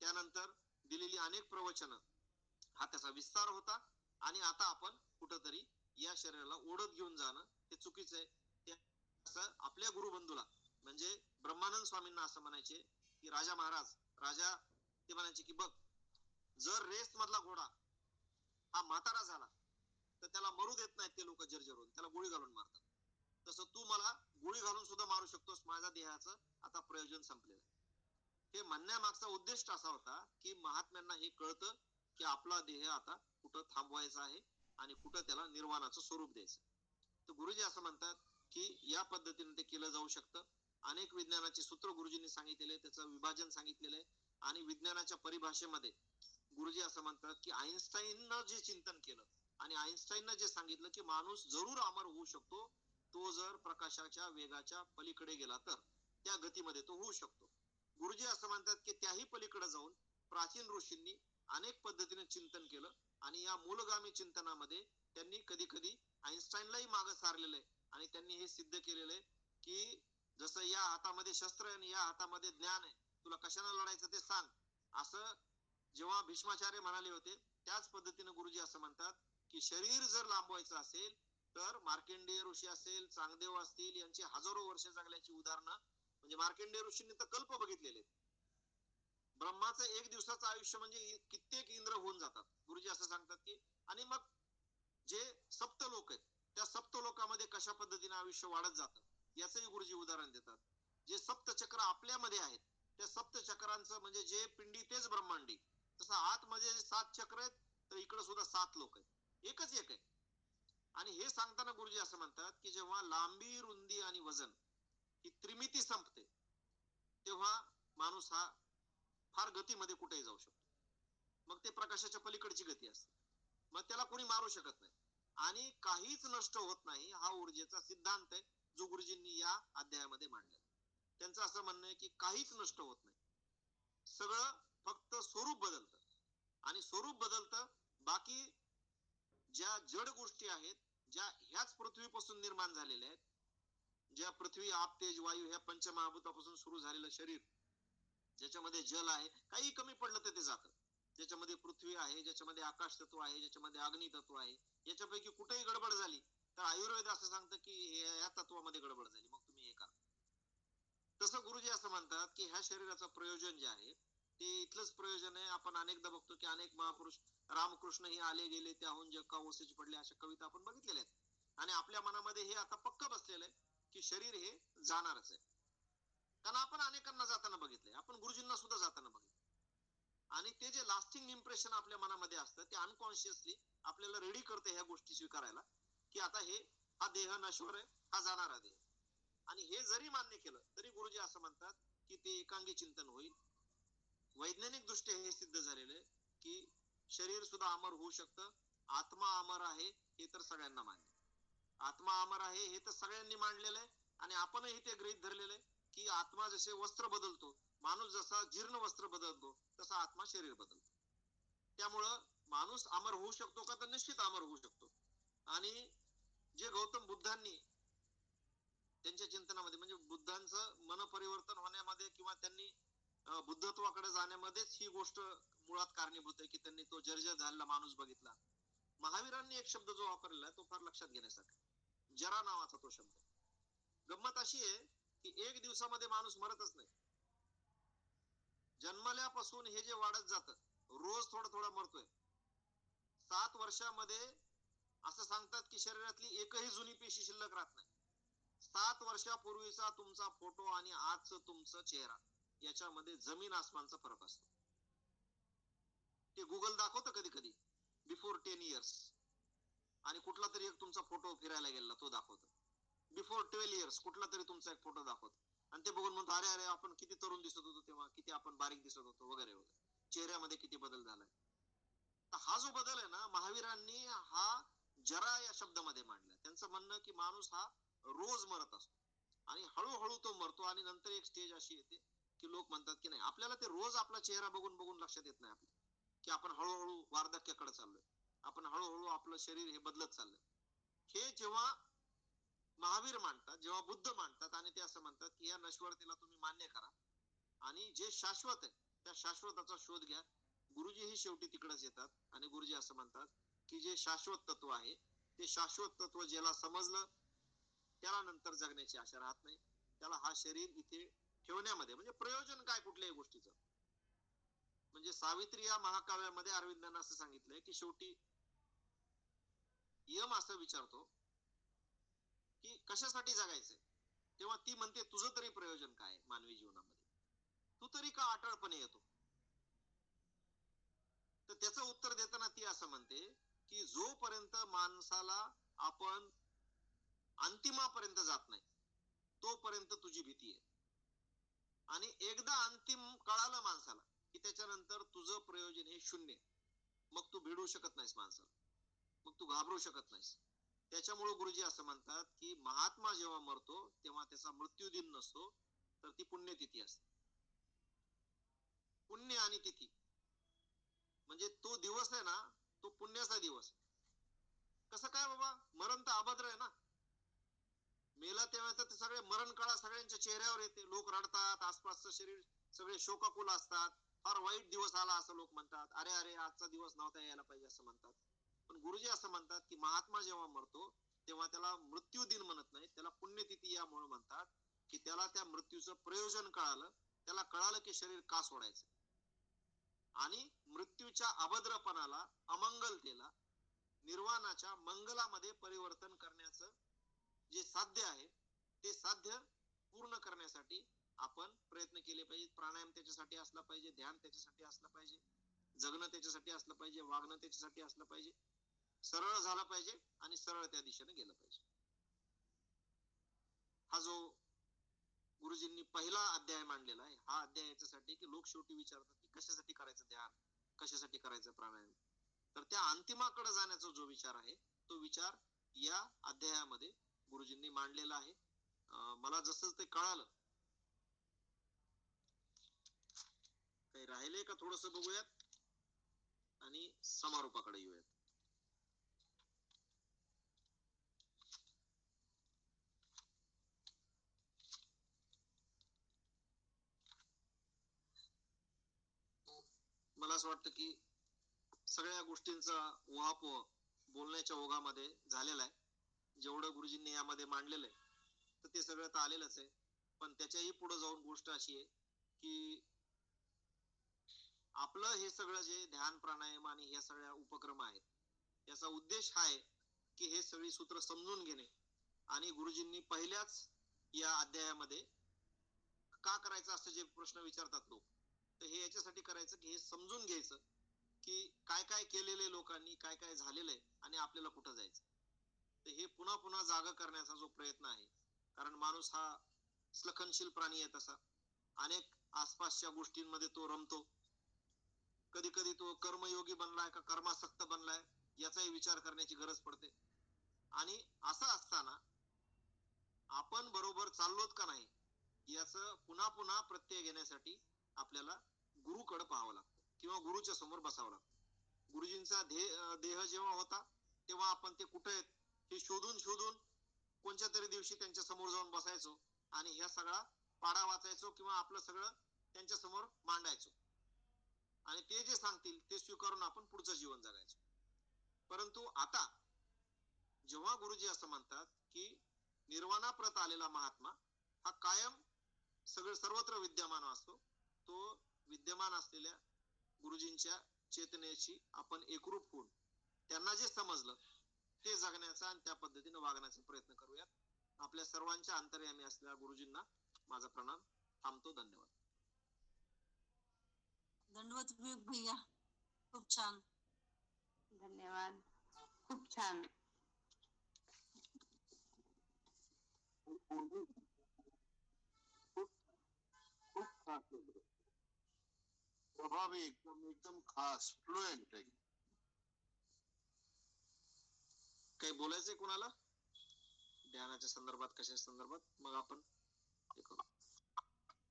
A: त्यानंतर दिलेली अनेक प्रवचनं हा त्याचा विस्तार होता. आणि आता आपण कुठंतरी या शरीराला ओढत घेऊन जाणं हे चुकीचं आहे. ते असं आपल्या गुरुबंधूला म्हणजे ब्रह्मानंद स्वामींना असं म्हणायचे की राजा ते म्हणायचे की बघ जर रेस मधला घोडा हा म्हातारा झाला तर त्याला मरू देत नाहीत ते लोक जर्जरून त्याला गोळी घालून मारतात. तसं तू मला गोळी घालून सुद्धा मारू शकतोस. माझ्या देहाचं आता प्रयोजन संपलेलं आहे. हे म्हणण्यामागचा उद्दिष्ट असा होता की महात्म्यांना हे कळतं की आपला देह आता कुठं थांबवायचा आहे आणि कुठं त्याला निर्वाणाचं स्वरूप द्यायचं. तर गुरुजी असं म्हणतात की या पद्धतीने ते केलं जाऊ शकतं. अनेक विज्ञानाची सूत्र गुरुजींनी सांगितलेले त्याचं विभाजन सांगितलेलं आहे. आणि विज्ञानाच्या परिभाषेमध्ये गुरुजी असं म्हणतात की आईन्स्टाईननं जे चिंतन केलं आणि आईन्स्टाईननं जे सांगितलं की माणूस जरूर अमर होऊ शकतो तो जर प्रकाशाच्या वेगाच्या पलीकडे गेला तर त्या गतीमध्ये तो होऊ शकतो. गुरुजी असं म्हणतात की त्याही पलीकडे जाऊन प्राचीन ऋषींनी अनेक पद्धतीने चिंतन केलं आणि या मूलगामी चिंतनामध्ये त्यांनी कधी कधी आईन्स्टाईनलाही मागे सारलेलं आहे. आणि त्यांनी हे सिद्ध केलेलं आहे की जसं या हातामध्ये शस्त्र आहे आणि या हातामध्ये ज्ञान आहे तुला कशाने लढायचं ते सांग असं जेव्हा भीष्माचार्य म्हणाले होते त्याच पद्धतीने गुरुजी असं म्हणतात की शरीर जर लांबवायचं असेल तर मार्कंडेय ऋषी असेल चांगदेव असतील यांची हजारो वर्ष जगल्याची उदाहरणं म्हणजे मार्कंडेय ऋषींनी तर कल्प बघितलेले. ब्रह्माचं एक दिवसाचं आयुष्य म्हणजे कित्येक इंद्र होऊन जातात. गुरुजी असं सांगतात की आणि मग जे सप्त लोक आहेत त्या सप्त लोकांमध्ये कशा पद्धतीने आयुष्य वाढत जातं याचंही गुरुजी उदाहरण देतात. जे सप्तचक्र आपल्यामध्ये आहेत त्या सप्तचक्रांचं म्हणजे जे पिंडी तेच ब्रह्मांडी तसं आतमध्ये 7 चक्र आहेत तर इकडे सुद्धा 7 लोक आहेत एकच एक आहे. आणि हे सांगताना गुरुजी असं म्हणतात की जेव्हा लांबी रुंदी आणि वजन ही त्रिमिती संपते तेव्हा माणूस हा फार गतीमध्ये कुठेही जाऊ शकतो. मग ते प्रकाशाच्या पलीकडची गती असते. मग त्याला कोणी मारू शकत नाही आणि काहीच नष्ट होत नाही हा ऊर्जेचा सिद्धांत आहे जो गुरुजींनी या अध्यायामध्ये मांडला. त्यांचं असं म्हणणं आहे की काहीच नष्ट होत नाही. सगळं फक्त स्वरूप बदलतं आणि स्वरूप बदलतं. बाकी ज्या जड गोष्टी आहेत ज्या ह्याच पृथ्वीपासून निर्माण झालेल्या आहेत ज्या पृथ्वी आप तेज वायू ह्या पंचमहाभूतापासून सुरू झालेलं शरीर ज्याच्यामध्ये जल आहे काही कमी पडलं तर ते जातं. ज्याच्यामध्ये पृथ्वी आहे ज्याच्यामध्ये आकाश तत्व आहे ज्याच्यामध्ये अग्नी तत्व आहे याच्यापैकी कुठेही गडबड झाली तर आयुर्वेद असं सांगतं की या तत्वामध्ये गडबड झाली, मग तुम्ही हे करा. तसं गुरुजी असं म्हणतात की ह्या शरीराचं प्रयोजन जे आहे ते इथलंच प्रयोजन आहे. आपण अनेकदा बघतो की अनेक महापुरुष, रामकृष्ण हे आले गेले त्याहून जग का ओसेची पडले, अशा कविता आपण बघितलेल्या आहेत. आणि आपल्या मनामध्ये हे आता पक्क बसलेलं आहे की शरीर हे जाणारच आहे. कारण आपण अनेकांना जाताना बघितलंय, आपण गुरुजींना सुद्धा जाताना बघितलं. आणि ते जे लास्टिंग इम्प्रेशन आपल्या मनामध्ये असतं ते अनकॉन्शियसली आपल्याला रेडी करते ह्या गोष्टी स्वीकारायला, की आता हा देह नश्वर आहे, हा जाणारा देह. आणि हे जरी मान्य केलं तरी गुरुजी असं म्हणतात की ते एकांगी चिंतन होईल. वैज्ञानिक दृष्ट्या हे सिद्ध झालेलं आहे की शरीर सुद्धा अमर होऊ शकतं. आत्मा अमर आहे हे तर सगळ्यांना मान्य. आत्मा अमर आहे हे तर सगळ्यांनी मांडलेलं आहे. आणि आपणही ते गृहीत धरलेलं आहे की आत्मा जसे वस्त्र बदलतो, माणूस जसा जीर्ण वस्त्र बदलतो, तसा आत्मा शरीर बदलतो. त्यामुळं माणूस अमर होऊ शकतो का, तर निश्चित अमर होऊ शकतो. आणि जे गौतम बुद्धांनी त्यांच्या चिंतनामध्ये, म्हणजे बुद्धांचं मन परिवर्तन होण्यामध्ये किंवा त्यांनी बुद्धत्वाकडे जाण्यामध्येच ही गोष्ट मुळात कारणीभूत आहे की त्यांनी तो जर्जर झालेला माणूस बघितला. महावीरांनी एक शब्द जो वापरलेला आहे तो फार लक्षात घेण्यासारखा, जरा नावाचा तो शब्द. गंमत अशी आहे की एक दिवसामध्ये माणूस मरतच नाही. जन्मल्यापासून हे जे वाढत जातं, रोज थोडं थोडं मरतोय. 7 वर्षामध्ये असं सांगतात की शरीरातली एकही जुनी पेशी शिल्लक राहत नाही. 7 वर्षापूर्वीचा तुमचा फोटो आणि आजचं तुमचं चेहरा याच्यामध्ये जमीन आसमानचा फरक असतो. ते गुगल दाखवतं कधी कधी बिफोर 10 इयर्स, आणि कुठला तरी एक तुमचा फोटो फिरायला गेला तो दाखवतो. बिफोर 12 इयर्स कुठला तरी तुमचा एक फोटो दाखवतो. आणि ते बघून म्हणतो अरे अरे आपण किती तरुण दिसत होतो तेव्हा, किती आपण बारीक दिसत होतो वगैरे वगैरे, चेहऱ्यामध्ये किती बदल झालाय. तर हा जो बदल आहे ना, महावीरांनी हा जरा या शब्दामध्ये मांडला. त्यांचं म्हणणं की माणूस हा रोज मरत असतो आणि हळूहळू तो मरतो. आणि नंतर एक स्टेज अशी येते की लोक म्हणतात की नाही, आपल्याला ते रोज आपला चेहरा बघून बघून लक्षात येत नाही आपल्या, की आपण हळूहळू वार्धक्याकडे चाललोय, आपण हळूहळू आपलं शरीर हे बदलत चाललंय. हे जेव्हा महावीर मांडतात, जेव्हा बुद्ध मांडतात, आणि ते असं म्हणतात की या नश्वरतेला तुम्ही मान्य करा आणि जे शाश्वत आहे त्या शाश्वताचा शोध घ्या. गुरुजीही शेवटी तिकडेच येतात आणि गुरुजी असं म्हणतात की जे शाश्वत तत्व आहे, ते शाश्वत तत्व ज्याला समजलं त्याला नंतर जगण्याची आशा राहत नाही. त्याला हा शरीर इथे ठेवण्यामध्ये म्हणजे प्रयोजन काय कुठल्याही गोष्टीचं. म्हणजे सावित्री या महाकाव्यामध्ये अरविंदांना असं सांगितलंय की शेवटी यम असं विचारतो की कशासाठी जगायचंय, तेव्हा ती म्हणते तुझं तरी प्रयोजन काय मानवी जीवनामध्ये, तू तरी का अटळपणे येतो. तर त्याचं उत्तर देताना ती असं म्हणते की जोपर्यंत माणसाला आपण अंतिमापर्यंत जात नाही तोपर्यंत तुझी भीती आहे. आणि एकदा अंतिम कळालं माणसाला की त्याच्यानंतर तुझं प्रयोजन हे शून्य. मग तू भिडू शकत नाहीस माणसाला, मग तू घाबरू शकत नाहीस. त्याच्यामुळे गुरुजी असं म्हणतात की महात्मा जेव्हा मरतो तेव्हा त्याचा मृत्यू दिन नसतो, तर ती पुण्यतिथी असते. पुण्य आणि तिथी म्हणजे तो दिवस आहे ना, तो पुण्याचा दिवस. कसं काय बाबा, मरण तर अभद्र आहे ना. मेला तेव्हा तर ते सगळे मरण कळा सगळ्यांच्या चेहऱ्यावर येते, लोक रडतात, आसपासचं शरीर सगळे शोकाकुल असतात. फार वाईट दिवस आला असं लोक म्हणतात, अरे अरे आजचा दिवस नव्हता यायला पाहिजे असं म्हणतात. पण गुरुजी असं म्हणतात की महात्मा जेव्हा मरतो तेव्हा त्याला मृत्यू दिन म्हणत नाही, त्याला पुण्यतिथी यामुळे म्हणतात की त्याला त्या मृत्यूचं प्रयोजन कळालं. त्याला कळालं की शरीर का सोडायचं, आणि मृत्यूच्या अभद्रपणाला, अमंगलतेला निर्वाणाच्या मंगलामध्ये परिवर्तन करण्याचं जे साध्य आहे ते साध्य पूर्ण करण्यासाठी आपण प्रयत्न केले पाहिजे. प्राणायाम त्याच्यासाठी असला पाहिजे, ध्यान त्याच्यासाठी असलं पाहिजे, जगणं त्याच्यासाठी असलं पाहिजे, वागणं त्याच्यासाठी असलं पाहिजे, सरळ झालं पाहिजे आणि सरळ त्या दिशेने गेलं पाहिजे. हा जो गुरुजींनी पहिला अध्याय मांडलेला आहे, हा अध्याय याच्यासाठी की लोक शेवटी विचारतात की कशासाठी करायचं ध्यान, कशासाठी करायचं प्राणायाम. तर त्या अंतिमाकडे जाण्याचा जो विचार आहे तो विचार या अध्यायामध्ये गुरुजींनी मांडलेला आहे. मला जसं ते कळालं, काही राहिलंय का थोडस बघूयात आणि समारोपाकडे येऊयात. मला असं वाटतं की सगळ्या गोष्टींचा उहापोह बोलण्याच्या ओघामध्ये झालेला आहे. जेवढं गुरुजींनी यामध्ये मांडलेलं आहे तर ते सगळं तर आलेलंच आहे. पण त्याच्याही पुढे जाऊन गोष्ट अशी आहे की आपलं हे सगळं जे ध्यान प्राणायाम आणि ह्या सगळ्या उपक्रम आहेत, याचा उद्देश हा आहे की हे सगळी सूत्र समजून घेणे. आणि गुरुजींनी पहिल्याच या अध्यायामध्ये का करायचं असं जे प्रश्न विचारतात लोक, तर हे याच्यासाठी करायचं की हे समजून घ्यायचं की काय काय केलेले लोकांनी, काय काय झालेलं आहे आणि आपल्याला कुठं जायचं. तर हे पुन्हा पुन्हा जागा करण्याचा जो प्रयत्न आहे, कारण माणूस हा स्लखनशील प्राणी आहे तसा. अनेक आसपासच्या गोष्टींमध्ये तो रमतो. कधी कधी तो कर्मयोगी बनलाय का कर्मासक्त बनलाय याचाही विचार करण्याची गरज पडते. आणि असं असताना आपण बरोबर चाललोत का नाही याचं पुन्हा पुन्हा प्रत्यय घेण्यासाठी आपल्याला गुरुकडे पाहावं लागतं किंवा गुरुच्या समोर बसावं लागतं. गुरुजींचा देह जेव्हा होता तेव्हा आपण ते कुठे आहेत हे शोधून शोधून कोणत्या तरी दिवशी त्यांच्या समोर जाऊन बसायचो आणि ह्या सगळा पाढा वाचायचो किंवा आपलं सगळं त्यांच्या समोर मांडायचो आणि ते जे सांगतील ते स्वीकारून आपण पुढचं जीवन जगायचो. परंतु आता जेव्हा गुरुजी असं म्हणतात की निर्वाणाप्रत आलेला महात्मा हा कायम सर्वत्र विद्यमान असतो, तो विद्यमान असलेल्या गुरुजींच्या चेतनेशी आपण एकरूप होऊन त्यांना जे समजलं ते जगण्याचा आणि त्या पद्धतीने वागण्याचा प्रयत्न करूयात. आपल्या सर्वांच्या अंतर्यामी असलेल्या गुरुजींना माझा प्रणाम. थांबतो. धन्यवाद.
C: दंडवत विवेक भैया, खूप छान.
B: धन्यवाद. खूप छान.
D: प्रभावी, एकदम एकदम खास, फ्लुएंट.
A: काही बोलायचंय कोणाला ध्यानाच्या संदर्भात, कशा संदर्भात? मग आपण हे करू.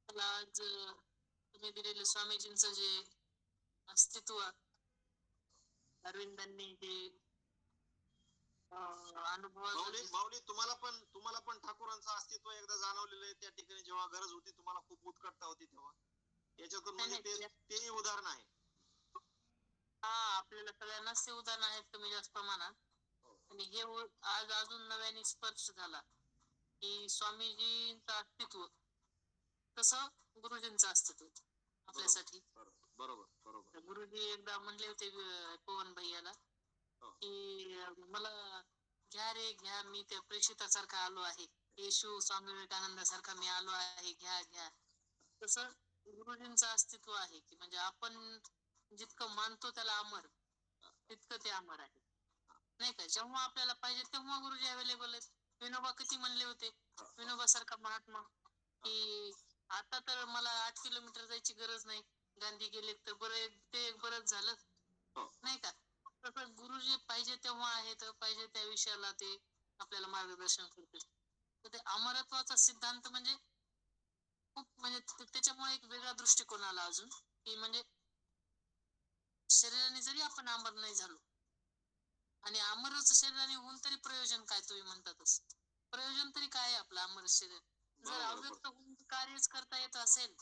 C: मला आज तुम्ही दिलेलं स्वामीजींचं जे अस्तित्व, अरविंदांनी जे अनुभव,
A: माऊली तुम्हाला पण ठाकूरांचं अस्तित्व एकदा जाणवलेलं आहे त्या ठिकाणी जेव्हा गरज होती, तुम्हाला खूप उत्कटता होती तेव्हा. याच्यातून म्हणजे तेही उदाहरण आहे.
C: हा, आपल्याला सगळ्यांनाच ते उदाहरण आहेत कमी जास्त प्रमाणात. आणि हे आज अजून नव्याने स्पष्ट झाला की स्वामीजींचं अस्तित्व तसं गुरुजींचं अस्तित्व आपल्यासाठी.
A: बरोबर बरोबर.
C: गुरुजी एकदा म्हणले होते पवन भैयाला की मला घ्या रे घ्या, मी त्या प्रेषितासारखा आलो आहे, येशू स्वामी विवेकानंदासारखा मी आलो आहे, घ्या घ्या. तसं गुरुजींचं अस्तित्व आहे की म्हणजे आपण जितकं मानतो त्याला अमर, तितकं ते अमर आहे, नाही का? जेव्हा आपल्याला पाहिजे तेव्हा गुरुजी अवेलेबल आहेत. विनोबा किती म्हणले होते, विनोबा सारखा महात्मा, की आता तर मला 8 किलोमीटर जायची गरज नाही, गांधी गेले तर बरं, ते बरंच झालं, नाही का? तसं गुरुजी पाहिजे तेव्हा आहेत, पाहिजे त्या विषयाला ते आपल्याला मार्गदर्शन करतील. तर ते अमरत्वाचा सिद्धांत म्हणजे खूप, म्हणजे त्याच्यामुळे एक वेगळा दृष्टिकोन आला अजून, की म्हणजे शरीराने जरी आपण अमर नाही झालो आणि अमरच शरीराने होऊन तरी प्रयोजन काय, तुम्ही म्हणतातच, प्रयोजन तरी काय आहे आपलं अमर शरीर? जर अव्यक्त होऊन कार्यच करता येत असेल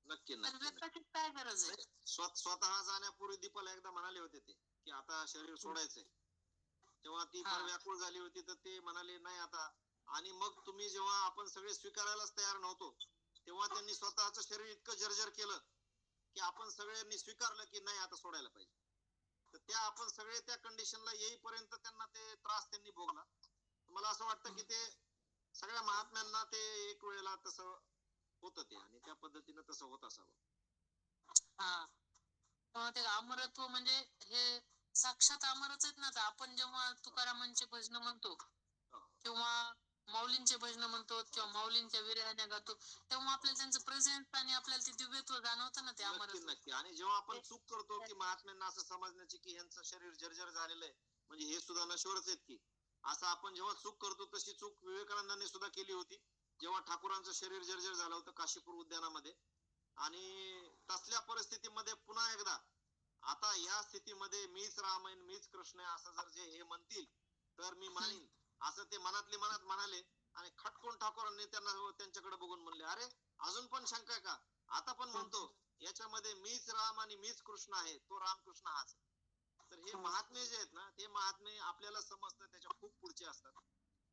A: नक्की
C: तर व्यक्ताची काय गरज आहे?
A: स्वतः जाण्यापूर्वी दीपाला एकदा म्हणाले होते ते की आता शरीर सोडायचंय, तेव्हा ती फार व्याकुळ झाली होती, तर ते म्हणाले नाही आता. आणि मग तुम्ही जेव्हा आपण सगळे स्वीकारायलाच तयार नव्हतो तेव्हा त्यांनी स्वतःचं शरीर इतकं जर्जर केलं की आपण सगळ्यांनी स्वीकारलं की नाही आता सोडायला पाहिजे. तर त्या आपण सगळे त्या कंडिशनला येईपर्यंत त्यांना ते त्रास त्यांनी भोगला. मला असं वाटतं की ते सगळ्या महात्म्यांना ते एक वेळेला तसं होतं ते आणि त्या पद्धतीनं तसं होत असावं.
C: हा, ते अमरत्व म्हणजे हे साक्षात अमरच आहेत ना. आपण जेव्हा तुकारामांचे भजन म्हणतो किंवा माऊलींचे भजन म्हणतो किंवा माऊलींच्या विरहाण्या गातो, तेव्हा आपल्याला त्यांचं प्रेझेन्स आणि आपल्याला ते दिव्यत्व जाणवतं ना, ते अमरत्व.
A: नक्की. आणि जेव्हा आपण चूक करतो की महात्म्यांना असं समजण्याची की यांचं शरीर जर्जर झालेलं आहे, म्हणजे हे सुद्धा नश्वरच आहेत की, असं आपण जेव्हा चूक करतो, तशी चूक विवेकानंदांनी सुद्धा केली होती जेव्हा ठाकूरांचं शरीर जर्जर झालं होतं काशीपूर उद्यानामध्ये. आणि तसल्या परिस्थितीमध्ये पुन्हा एकदा आता या स्थितीमध्ये मीच राम आहे, मीच कृष्ण आहे असं जर जे हे म्हणतील तर मी मानीन, असं ते मनातले मनात म्हणाले. आणि खटकून ठाकूरांनी त्यांच्याकडे बघून म्हणले, अरे अजून पण शंका आहे का? आता पण म्हणतो याच्यामध्ये मीच राम आणि मीच कृष्ण आहे, तो रामकृष्ण हाच आहे. तर हे महात्मे जे आहेत ना, ते महात्मे आपल्याला समजतं त्याच्या खूप पुढचे असतात.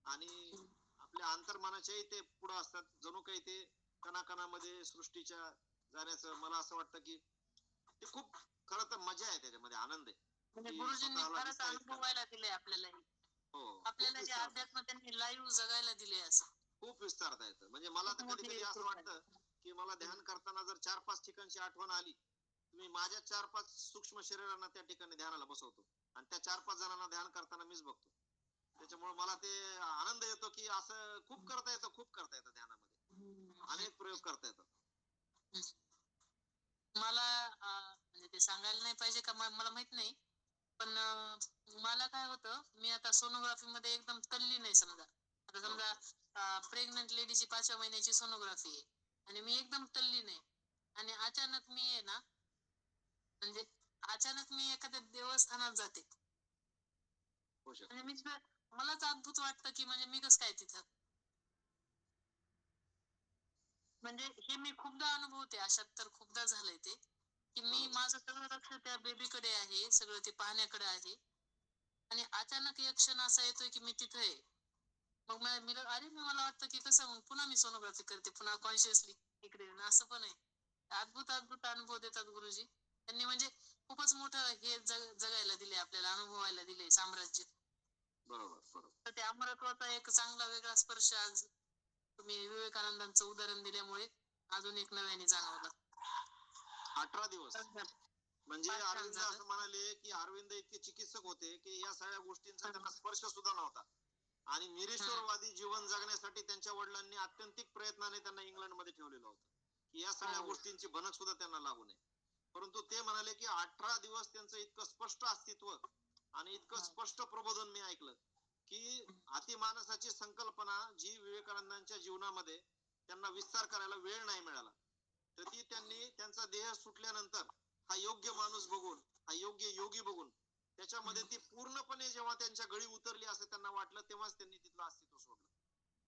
A: आणि आपल्या अंतर्मनाच्याही ते पुढे असतात. जणू काही ते कणाकणामध्ये सृष्टीच्या जाण्याचं मला असं वाटतं की ते खूप खरं तर मजा आहे, त्याच्यामध्ये आनंद आहे
C: म्हणजे
A: की
C: गुरुजींनी
A: स्वतःला
C: खरंच
A: विस्तारित करणं.
C: अनुभवायला दिले आपल्याला,
A: हो, खूप
C: आपल्याला जे
A: विस्तारता
C: अध्यात्म त्यांनी लाईव्ह जगायला दिले असं.
A: खूप विस्तारता येतं. म्हणजे मला
C: खूप
A: तर कधी
C: मोठी
A: कधी असं
C: कृपा
A: वाटतं
C: आहे.
A: की मला ध्यान करताना जर 4-5 ठिकाणची आठवण आली, मी माझ्या 4-5 सूक्ष्म शरीरांना त्या ठिकाणी ध्यानाला बसवतो आणि त्या 4-5 जणांना ध्यान करताना मीच बघतो. त्याच्यामुळे मला ते आनंद येतो की असं खूप करता येतं ध्यानामध्ये.
C: हम्म.
A: अनेक प्रयोग करता येतात.
C: मला म्हणजे ते सांगायला नाही पाहिजे का मला माहित नाही, पण मला काय होतं, मी आता सोनोग्राफी मध्ये एकदम तल्लीन नाही समजा. आता
A: हो,
C: समजा प्रेग्नंट लेडीची 5व्या महिन्याची सोनोग्राफी आहे आणि मी एकदम तल्लीन आहे आणि अचानक मी आहे ना, म्हणजे अचानक मी एखाद्या देवस्थानात जाते
A: होऊ शकतं.
C: आणि मलाच अद्भुत वाटतं की म्हणजे मी कसं काय तिथं. म्हणजे हे मी खूपदा अनुभवते, अशात तर खूपदा झालंय ते, की मी
A: बरोबर.
C: माझं सगळं लक्ष त्या बेबीकडे आहे, सगळं ते पाहण्याकडे आहे आणि अचानक एक क्षण असा येतोय की मी तिथे आहे. मग मला वाटतं की कसं मग पुन्हा मी सोनोग्राफी करते, पुन्हा कॉन्शियसली इकडे येणं, असं पण आहे. अद्भुत अद्भुत अनुभव देतात गुरुजी. त्यांनी म्हणजे खूपच मोठं हे जगायला दिले आपल्याला, अनुभवायला दिले साम्राज्य.
A: बरोबर, बरोबर.
C: तर त्या अमरत्वाचा एक चांगला वेगळा स्पर्श आज तुम्ही विवेकानंदांचं उदाहरण दिल्यामुळे अजून एक नव्याने जाणवलं.
A: 18 दिवस. म्हणजे
C: फार छान
A: अरविंद
C: झालं.
A: असं म्हणाले की अरविंद इतके चिकित्सक होते की या सगळ्या गोष्टींचा त्यांना स्पर्श सुद्धा नव्हता आणि निरीश्वरवादी जीवन जगण्यासाठी त्यांच्या वडिलांनी आत्यंतिक प्रयत्नाने त्यांना इंग्लंडमध्ये ठेवलेलं होतं की या सगळ्या
C: हो.
A: गोष्टींची भनक सुद्धा त्यांना लागू नये. परंतु ते म्हणाले की 18 दिवस त्यांचं इतकं स्पष्ट अस्तित्व आणि इतकं स्पष्ट प्रबोधन मी ऐकलं की अतिमानसाची संकल्पना जी विवेकानंदांच्या जीवनामध्ये त्यांना विस्तार करायला वेळ नाही मिळाला, तर ती त्यांनी त्यांचा देह सुटल्यानंतर हा योग्य माणूस बघून, हा योग्य योगी बघून त्याच्यामध्ये ती पूर्णपणे जेव्हा त्यांच्या गळी उतरली असं त्यांना वाटलं, तेव्हाच त्यांनी तिथलं अस्तित्व सोडलं.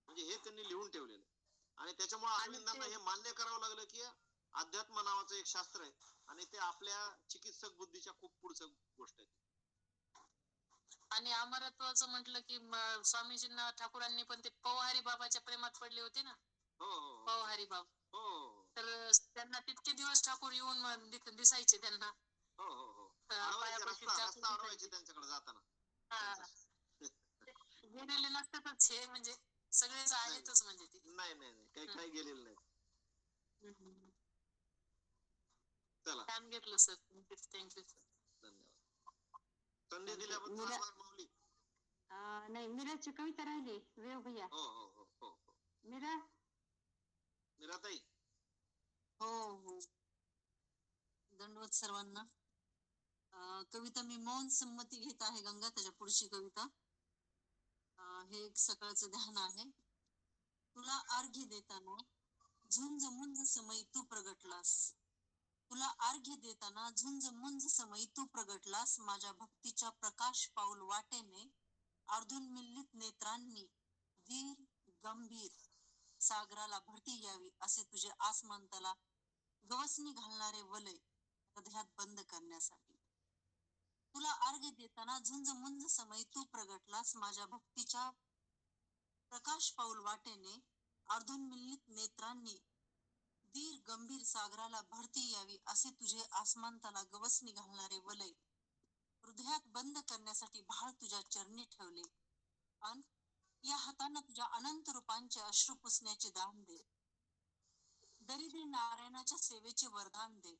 A: म्हणजे हे त्यांनी लिहून ठेवलेलं आणि त्याच्यामुळे
C: आणि
A: अरविंदांना
C: ते
A: हे मान्य करावं लागलं की अध्यात्म नावाचं एक शास्त्र आहे आणि ते आपल्या चिकित्सक बुद्धीच्या खूप पुढचं गोष्ट आहे.
C: आणि अमरत्वाचं म्हटलं की स्वामीजींना ठाकूरांनी पण ते पवहारी बाबाच्या प्रेमात पडले होते ना.
A: हो हो हो
C: पवहारी बाबा.
A: हो हो
C: तर त्यांना तितके दिवस ठाकूर येऊन दिसायचे त्यांना.
A: हो हो हो अडवायचे,
C: पायापाशी
A: रस्ता
C: चाकू
A: रस्ता अडवायचे
C: दिसायचे.
A: त्यांच्याकडे जाताना
C: हा.
A: त्यांचा.
C: गेलेले नसतातच हे, म्हणजे सगळेच
A: नाही
C: आहेतच म्हणजे ते.
A: नाही नाही नाही काही काही गेलेलं नाही.
C: हम्म.
A: चला,
C: छान घेतलं सर. Thank you sir.
A: धन्यवाद. संधी
B: चालतंय.
A: दिल्याबद्दल आभार माऊली.
B: नाही, मीराची कविता राहिली वेव भैया.
A: हो हो हो हो हो.
B: मीरा.
A: मीराताई.
E: हो हो. दंडवत सर्वांना. कविता मी मौन संमती घेत आहे गंगा, त्याच्या पुढची कविता. हे एक सकाळचं ध्यान आहे. तुला अर्घ्य देताना झुंज मुंज समयी तू प्रगटलास. तुला अर्घ्य देताना झुंज मुंज समयी तू प्रगटलास. माझ्या भक्तीच्या प्रकाश पाऊल वाटेने अर्धुनमिल्लित नेत्रांनी धीर गंभीर सागराला भरती यावी असे तुझे आसमंताला गवसणी घालणारे वलय हृदयात बंद करण्यासाठी. तुला अर्घ्य देताना झुंज मुंज समयी तू प्रगटलास. माझ्या भक्तीच्या प्रकाश पाऊल वाटेने अर्धुनमिल्लित नेत्रांनी धीर गंभीर सागराला भरती यावी असे तुझे आसमंताला गवसणी घालणारे वलय हृदयात बंद करण्यासाठी भाळ तुझ्या चरणी ठेवले. अन या हातांना तुझ्या अनंत रूपांचे अश्रू पुसण्याचे दान दे. दरिद्री नारायणाच्या सेवेचे वरदान दे.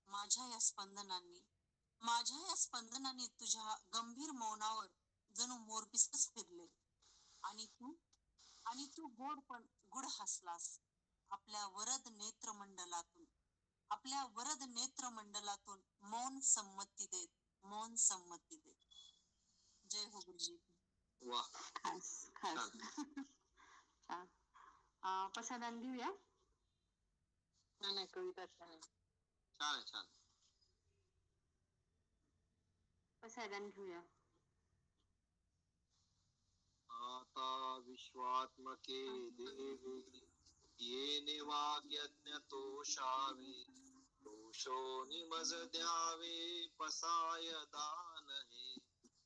E: माझ्या या स्पंदनांनी तुझ्या गंभीर मौनावर जणू मोरपिसच फिरले. आणि तू गोड पण गुढ हसलास. आपल्या वरद नेत्रमंडलातून मौन संमती देत. जय हो गुरुजी.
A: वा,
B: खास खास. छान. पसायदान घेऊया.
C: नाही, कविता छान आहे.
A: छान आहे, छान.
B: पसायदान घेऊया.
A: आता विश्वात्मके देवी येणे वाग्यज्ञ तोषावे. दोषो निमज द्यावे पसाय दान हे.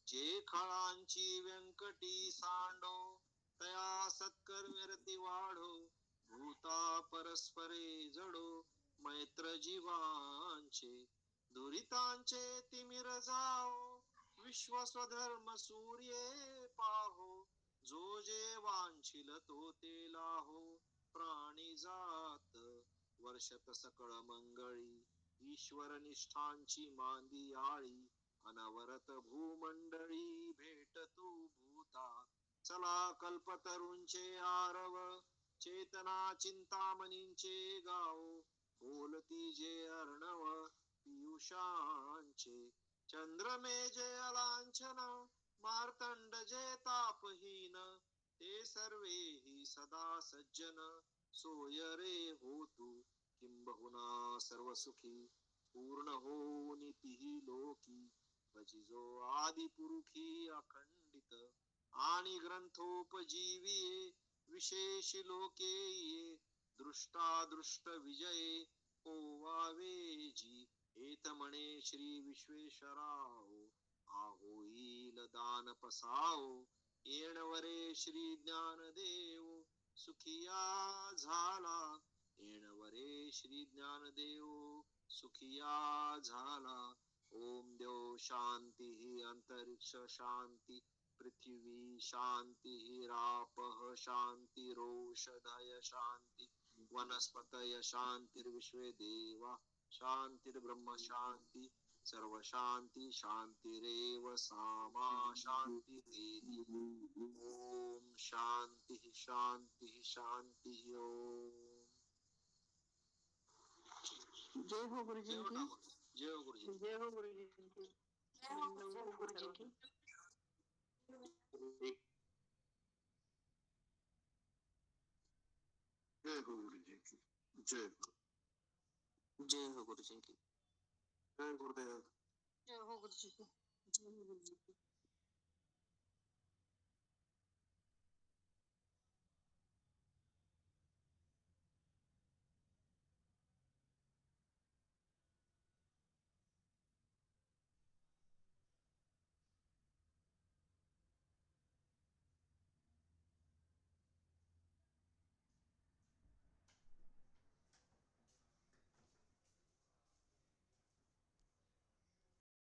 A: जे खळांची व्यंकटी सांडो तया सत्कर्म्यरती वाढो, भूता परस्परे जडो, मैत्र जीवांचे दुरितांचे तिमिर जाओ, विश्व स्वधर्म सूर्ये पाहो, जो जे वांछिल तो ते लाहो, प्राणी जात वर्षत सकळ मंगळी, ईश्वर निष्ठांची मांदी आळी, अनवरत भूमंडळी भेट तू भूता, चला कल्पतरूंचे आरव, चेतना चिंतामणींचे गाव, बोलती जे अर्णव पियुषांचे, चंद्रमे जे अलांछन, मार्तंड जे तापहीन, ते सर्वे ही सदा सज्जन, सोय रे होतु किंबहुना सर्व सुखी, पूर्ण हो नितीही लोकी, भजिजो आदि पुरुखी अखंडित, आणि ग्रंथोपजीविये विशेष लोके ये, दृष्टादृष्ट विजये ओवावे जी, एत म्हणे श्री विश्वेश्वराव, आहोईल दान पसाओ, येणवरे श्री ज्ञानदेव, सुखिया झाला, येणवरे श्री ज्ञानदेव सुखिया झाला. ओम देव शांती, अंतरिक्ष शांती, पृथ्वी शांती, रापः शांती, रोषधय शांती, वनस्पतय शांतिर्विश्वे देवा शांतिर्ब्रह्म शांती, सर्व शांती शांतिरेव सामा शांती. ओम शांती शांती शांती. ओम
C: जय हो गुरुजी
A: जय हो
C: की.
A: ठाकूर. जय हो गुरुजी.
C: जय हो गुरुजी की. जय हो गुरुजी की.
D: जय हो गुरुजी की. जय हो.
A: जय हो गुरुजी की.
D: जय गुरुदेव.
E: जय हो गुरुजी की. जय हो गुरुजी की.